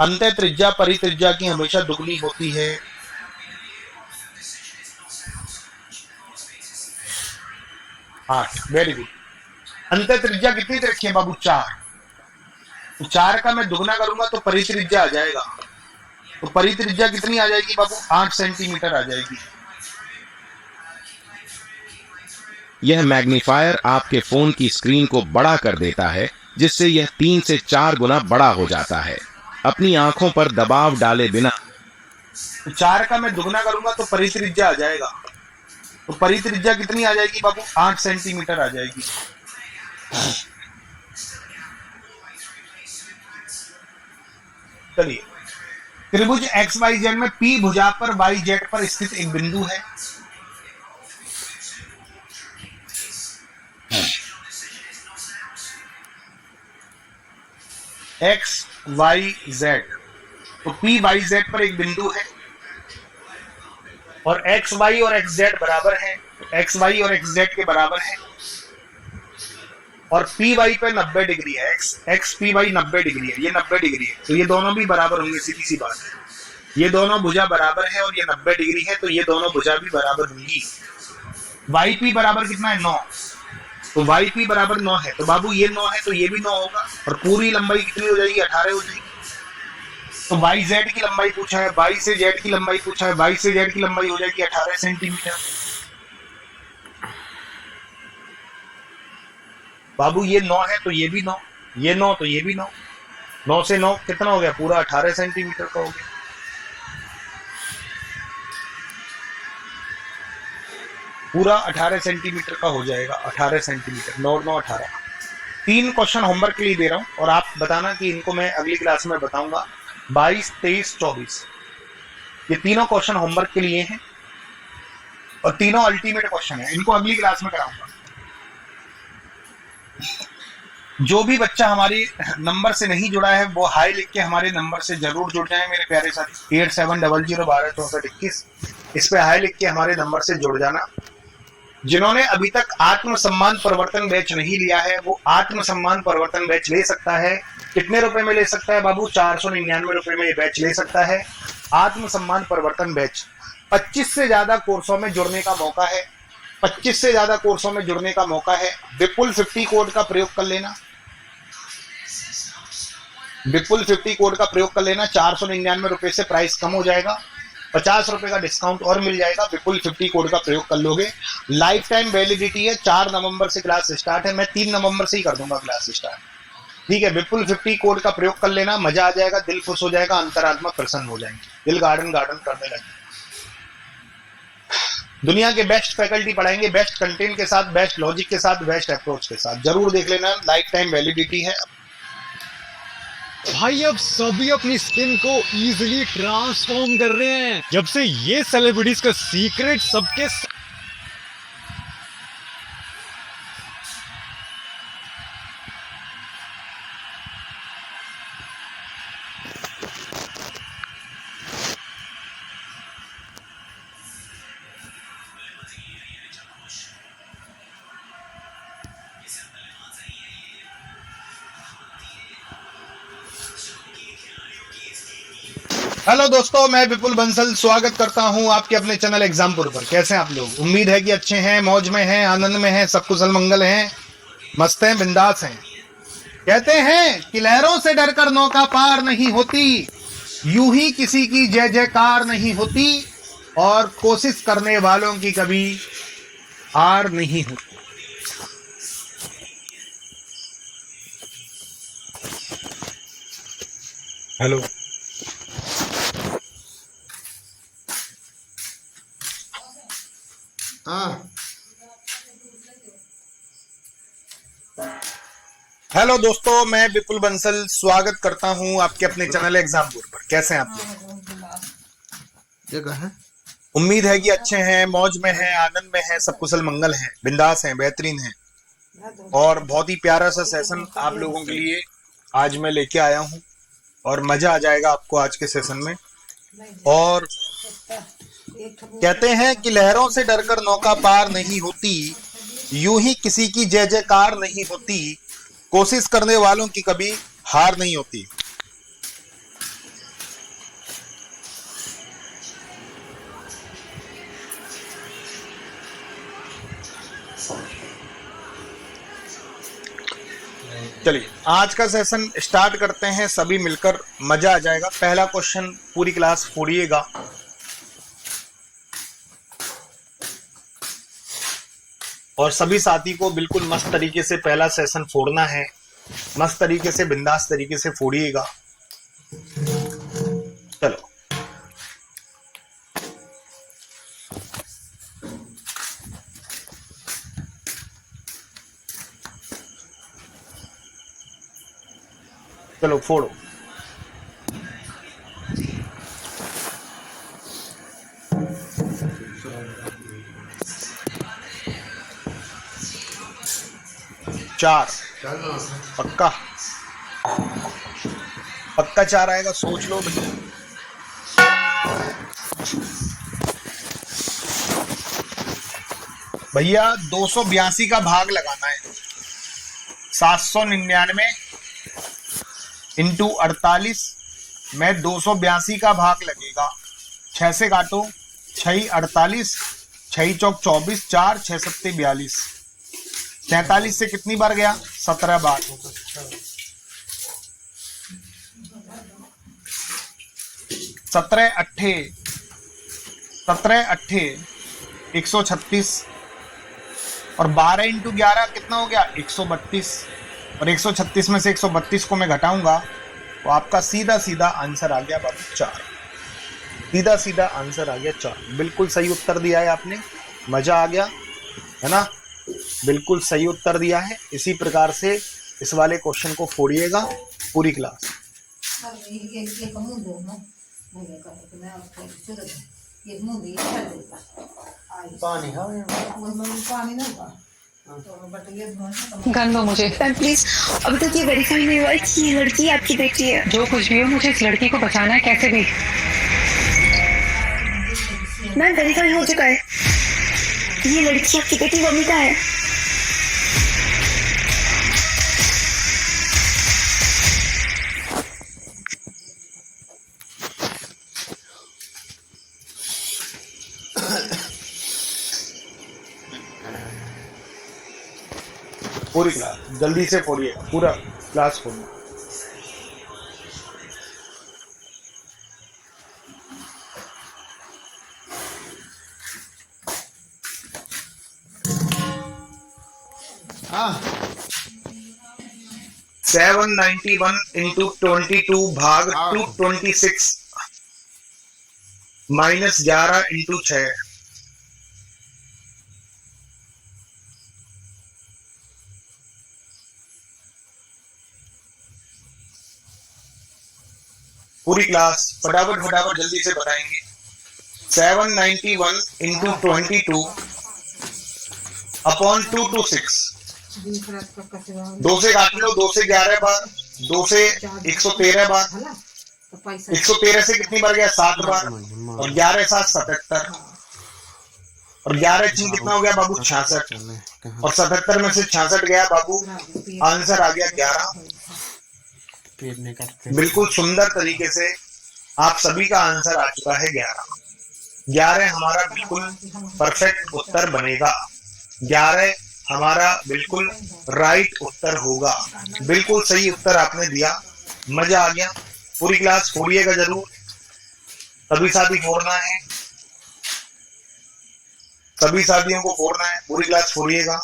अंत्य त्रिज्या परित्रिज्या की हमेशा दुगनी होती है। Very good. अंत्य त्रिज्या कितनी रखी है बाबू, 4। तो 4 का मैं दुगना करूंगा तो परित्रिज्या आ जाएगा, तो परित्रिज्या कितनी आ जाएगी बाबू, 8 सेंटीमीटर आ जाएगी। यह मैग्नीफायर आपके फोन की स्क्रीन को बड़ा कर देता है, जिससे यह 3 से 4 गुना बड़ा हो जाता है। अपनी आंखों पर दबाव डाले बिना 4 का मैं दुगना करूंगा तो परित्रिज्या आ जाएगा, तो परित्रिज्या कितनी आ जाएगी बाबू, 8 सेंटीमीटर आ जाएगी। चलिए, त्रिभुज XYZ में P भुजा पर YZ पर स्थित एक बिंदु है। XYZ, तो PYZ पर एक बिंदु है और XY और XZ बराबर है, XY और XZ के बराबर है, और PY पे 90 डिग्री है, XPY 90 डिग्री है, ये 90 डिग्री है, तो ये दोनों भी बराबर होंगे, सीधी सी बात है। ये दोनों भुजा बराबर है और ये 90 डिग्री है, तो ये दोनों भुजा भी बराबर होंगी। YP बराबर कितना है, 9, तो YP बराबर 9 है, तो बाबू ये 9 है तो ये भी 9 होगा, और पूरी लंबाई कितनी हो जाएगी, 18 हो जाएगी। तो YZ की लंबाई पूछा है, Y से Z की लंबाई पूछा है, Y से Z की लंबाई हो जाएगी 18 सेंटीमीटर। बाबू ये 9 है तो ये भी 9, ये 9 तो ये भी 9, 9 से 9 कितना हो गया, पूरा 18 सेंटीमीटर का हो गया। पूरा 18 सेंटीमीटर का हो जाएगा, 18 सेंटीमीटर, 9 9 18। 3 क्वेश्चन होमवर्क के लिए दे रहा हूं और आप बताना कि इनको मैं अगली क्लास में बताऊंगा। 22, 23, 24 ये तीनों क्वेश्चन होमवर्क के लिए हैं और तीनों अल्टीमेट क्वेश्चन है, इनको अगली क्लास में कराऊंगा। जो भी बच्चा हमारे नंबर से नहीं जुड़ा है वो हाई लिख के हमारे नंबर से जरूर जुड़ जाए मेरे प्यारे साथी। 8700126421 इस पे हाई लिख के हमारे नंबर से जुड़ जाना। जिन्होंने अभी तक आत्मसम्मान परिवर्तन बैच नहीं लिया है वो आत्मसम्मान परिवर्तन बैच ले सकता है। कितने रुपए में ले सकता है बाबू, 499 रुपए में ये बैच ले सकता है। आत्मसम्मान परिवर्तन बैच 25 से ज्यादा कोर्सों में जुड़ने का मौका है, 25 से ज्यादा कोर्सों में जुड़ने का मौका है। विपुल 50 कोड का प्रयोग कर लेना, विपुल 50 कोड का प्रयोग कर लेना। 499 रुपए से प्राइस कम हो जाएगा, 50 रुपए का डिस्काउंट और मिल जाएगा। विपुल 50 कोड का प्रयोग कर लोगे। लाइफ टाइम वैलिडिटी है, 4 नवंबर से क्लास स्टार्ट है, मैं 3 नवंबर से ही कर दूंगा क्लास स्टार्ट, ठीक है। विपुल 50 कोड का प्रयोग कर लेना, मजा आ जाएगा, दिल खुश हो जाएगा, अंतरात्मा प्रसन्न हो जाएंगे, दिल गार्डन गार्डन करने लगेगा। दुनिया के बेस्ट फैकल्टी पढ़ाएंगे, बेस्ट कंटेंट के साथ, बेस्ट लॉजिक के साथ, बेस्ट अप्रोच के साथ। जरूर देख लेना, लाइफ टाइम वैलिडिटी है। भाई अब सभी अपनी स्किन को इजीली ट्रांसफॉर्म कर रहे हैं जब से ये सेलिब्रिटीज का सीक्रेट सबके हेलो दोस्तों, मैं विपुल बंसल स्वागत करता हूं आपके अपने चैनल एग्जामपुर पर। कैसे हैं आप लोग? उम्मीद है कि अच्छे हैं, मौज में हैं, आनंद में हैं, सब कुशल मंगल हैं, मस्त हैं, बिंदास हैं। कहते हैं कि लहरों से डरकर नौका पार नहीं होती, यूं ही किसी की जय जयकार नहीं होती, और कोशिश करने वालों की कभी हार नहीं होती। हेलो, हेलो दोस्तों, मैं विपुल बंसल स्वागत करता हूं आपके अपने चैनल एग्जामपुर पर। कैसे हैं आप लोग? जगह है। उम्मीद है कि अच्छे हैं, मौज में हैं, आनंद में हैं, सब कुशल मंगल हैं, बिंदास हैं, बेहतरीन हैं। और बहुत ही प्यारा सा सेशन आप लोगों के लिए आज मैं लेके आया हूं, और मजा आ जाएगा आपको आज के सेशन में। और कहते हैं कि लहरों से डरकर नौका पार नहीं होती, यूं ही किसी की जय जयकार नहीं होती, कोशिश करने वालों की कभी हार नहीं होती। चलिए आज का सेशन स्टार्ट करते हैं, सभी मिलकर मजा आ जाएगा। पहला क्वेश्चन पूरी क्लास फोड़िएगा। और सभी साथी को बिल्कुल मस्त तरीके से पहला सेशन फोड़ना है, मस्त तरीके से, बिंदास तरीके से फोड़िएगा। चलो, चलो फोड़ो। चार पक्का, पक्का चार आएगा, सोच लो भैया। भैया 282 का भाग लगाना है। 799 इंटू 48 में 282 का भाग लगेगा। 6 से काटो, 6 48, 6 चौक 24, 4 6 7 42। 43 से कितनी बार गया? 17 बार। 17 अट्ठे 136, और 12 इंटू 11 कितना हो गया? 132। और 136 में से 132 को मैं घटाऊंगा तो आपका सीधा सीधा आंसर आ गया बाबू 4। सीधा सीधा आंसर आ गया 4। बिल्कुल सही उत्तर दिया है आपने, मजा आ गया है ना? बिल्कुल सही उत्तर दिया है। इसी प्रकार से इस वाले क्वेश्चन को फोड़िएगा पूरी क्लास। गन दो मुझे प्लीज। अभी तक ये वेरीफाई नहीं हुआ कि ये लड़की आपकी बेटी है। जो कुछ भी हो, मुझे इस लड़की को बचाना है, कैसे भी। मैम वेरीफाई हो चुका है, ये लड़की आपकी बेटी वमिता है। पूरी क्लास जल्दी से फोड़िए, पूरा क्लास फोड़ना। हाँ, 791 इंटू 22 भाग 226 माइनस 11 इंटू 6। पूरी क्लास फटाफट फटाफट जल्दी से बताएंगे। 791 इंटू 22 अपॉन 226। 2 से काट लो, 2 से 11 बार, 2 से 113 बार, 113 से कितनी बार गया? 7 बार, और 11 7 77, और 11 3 कितना हो गया बाबू? 66, और 77 में से 66 गया बाबू, आंसर आ गया 11। बिल्कुल सुंदर तरीके से आप सभी का आंसर आ चुका है 11 हमारा बिल्कुल परफेक्ट उत्तर बनेगा। 11 हमारा बिल्कुल राइट उत्तर होगा। बिल्कुल सही उत्तर आपने दिया, मजा आ गया। पूरी क्लास फोड़िएगा जरूर, सभी साथी फोड़ना है, सभी साथियों को फोड़ना है, पूरी क्लास फोड़िएगा।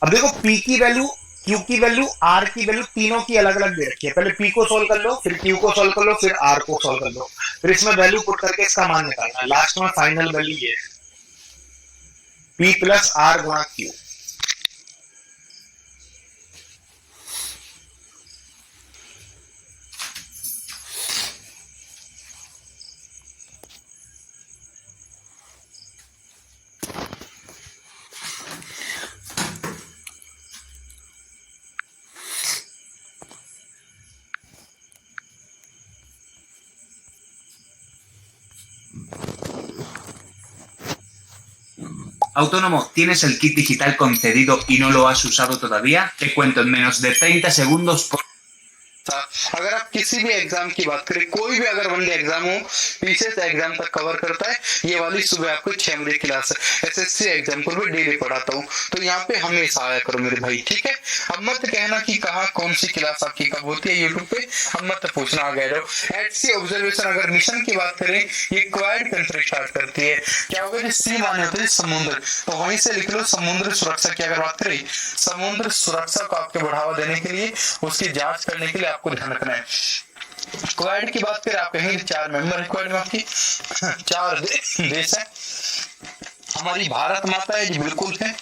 अब देखो P की वैल्यू, Q की वैल्यू, R की वैल्यू तीनों की अलग अलग दे रखी है। पहले P को सोल्व कर लो, फिर Q को सोल्व कर लो, फिर R को सोल्व कर लो, फिर इसमें वैल्यू पुट करके इसका मान निकालना है। लास्ट में फाइनल वैल्यू ये है P प्लस R गुणा Q। Autónomo, ¿tienes el kit digital concedido y no lo has usado todavía? Te cuento en menos de 30 segundos por... अगर आप किसी भी एग्जाम की बात करें, कोई भी अगर वनडे एग्जाम हो, पीछे से एग्जाम तक कवर करता है। ये वाली सुबह आपको 6 बजे क्लास है, एसएससी एग्जाम को भी डेली पढ़ाता हूँ, तो यहाँ पे हमेशा आया करो मेरे भाई, ठीक है। अब मत कहना कि कहाँ कौन सी क्लास आपकी कब होती है यूट्यूब पे, अब मत पूछना आ गए। एटसी ऑब्जर्वेशन अगर मिशन की बात करें, ये क्वाड कंट्री स्टार्ट करती है। क्या होगा जी, सी माने होते हैं समुद्र, तो वहीं से लिख लो समुद्र सुरक्षा की अगर बात करें, समुद्र सुरक्षा को आपके बढ़ावा देने के लिए, उसकी जांच करने के लिए आपको ध्यान रखना है। क्वाड की बात करें, आप कहेंगे 4 मेंबर है क्वाड में, आपकी 4 देश है। हमारी भारत माता है जी, बिल्कुल है।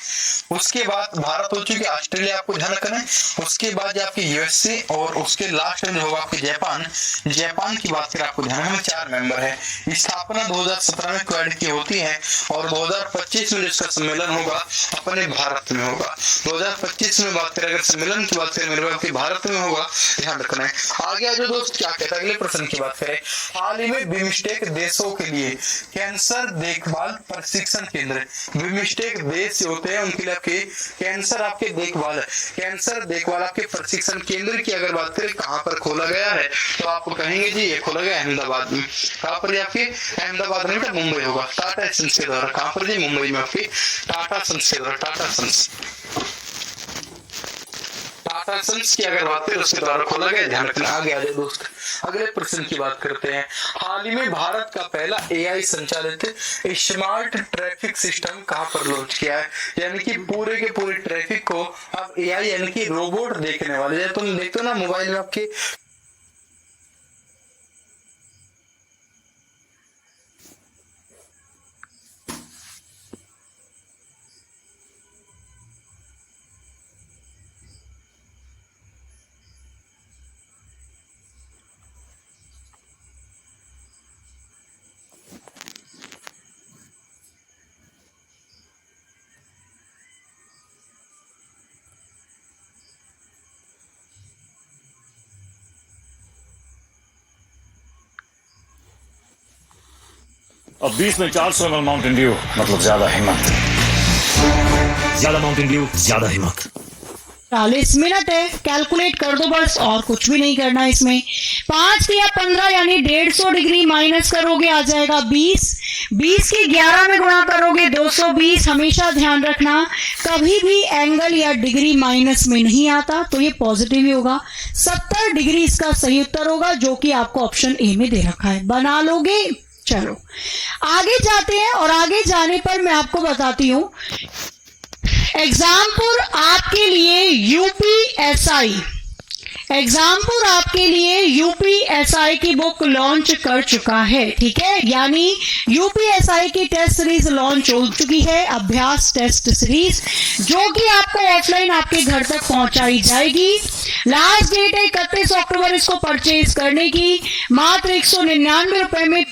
उसके बाद भारत हो चुकी ऑस्ट्रेलिया, आपको ध्यान रखना है। उसके बाद आपकी यूएसए और उसके लास्ट में जो होगा आपके जापान। जापान की बात करें, आपको ध्यान रखना 4 मेंबर है। स्थापना 2017 में क्वाड की होती है और 2025 में जिसका सम्मेलन होगा अपने भारत में होगा। 2025 में बात करें, अगर सम्मेलन की बात करें मेरे आपके भारत में होगा, ध्यान रखना है। आगे आ जाओ दोस्त, क्या कहता है अगले प्रश्न की बात करें। हाल ही में बिमस्टेक देशों के लिए कैंसर देखभाल प्रशिक्षण केंद्र, बिमस्टेक देश होते हैं उनके लिए आपके कैंसर आपके देखभाल, कैंसर देखभाल आपके प्रशिक्षण केंद्र की अगर बात करें कहां पर खोला गया है, तो आपको कहेंगे जी ये खोला गया अहमदाबाद में। कहां पर आपके अहमदाबाद में, बेटा मुंबई होगा, टाटा सन्स के द्वारा। कहां पर जी, मुंबई में आपके टाटा सन्स के द्वारा, टाटा सन्स की अगर बात करें उसके द्वारा खोला गया, ध्यान रखना। आगे आ जाए दोस्त, अगले प्रश्न की बात करते हैं। हाल ही में भारत का पहला एआई संचालित स्मार्ट ट्रैफिक सिस्टम कहां पर लॉन्च किया है, यानी कि पूरे के पूरे ट्रैफिक को अब एआई यानी कि रोबोट देखने वाले। तुम देखते हो ना मोबाइल में आपके अब 20 में 400 ml माउंटेन ड्यू, मतलब ज्यादा हिम्मत, ज्यादा माउंटेन ड्यू, ज्यादा हिम्मत। 40 मिनट है, कैलकुलेट कर दो बस, और कुछ भी नहीं करना है इसमें। 5 या 15 यानी 150 डिग्री माइनस करोगे आ जाएगा 20, 20 की 11 में गुणा करोगे 220। हमेशा ध्यान रखना कभी भी एंगल या डिग्री माइनस में नहीं आता, तो ये पॉजिटिव ही होगा। 70 डिग्री इसका सही उत्तर होगा, जो कि आपको ऑप्शन ए में दे रखा है। बना लोगे? चलो आगे जाते हैं, और आगे जाने पर मैं आपको बताती हूं एग्जामपुर आपके लिए यूपीएसआई, एग्जामपुर आपके लिए यूपीएसआई की बुक लॉन्च कर चुका है, ठीक है। यानी यूपीएसआई की टेस्ट सीरीज लॉन्च हो चुकी है, अभ्यास टेस्ट सीरीज, जो कि आपको ऑफलाइन आपके घर तक पहुंचाई जाएगी। लास्ट डेट है 31 अक्टूबर इसको परचेज करने की। मात्र 199 रुपए में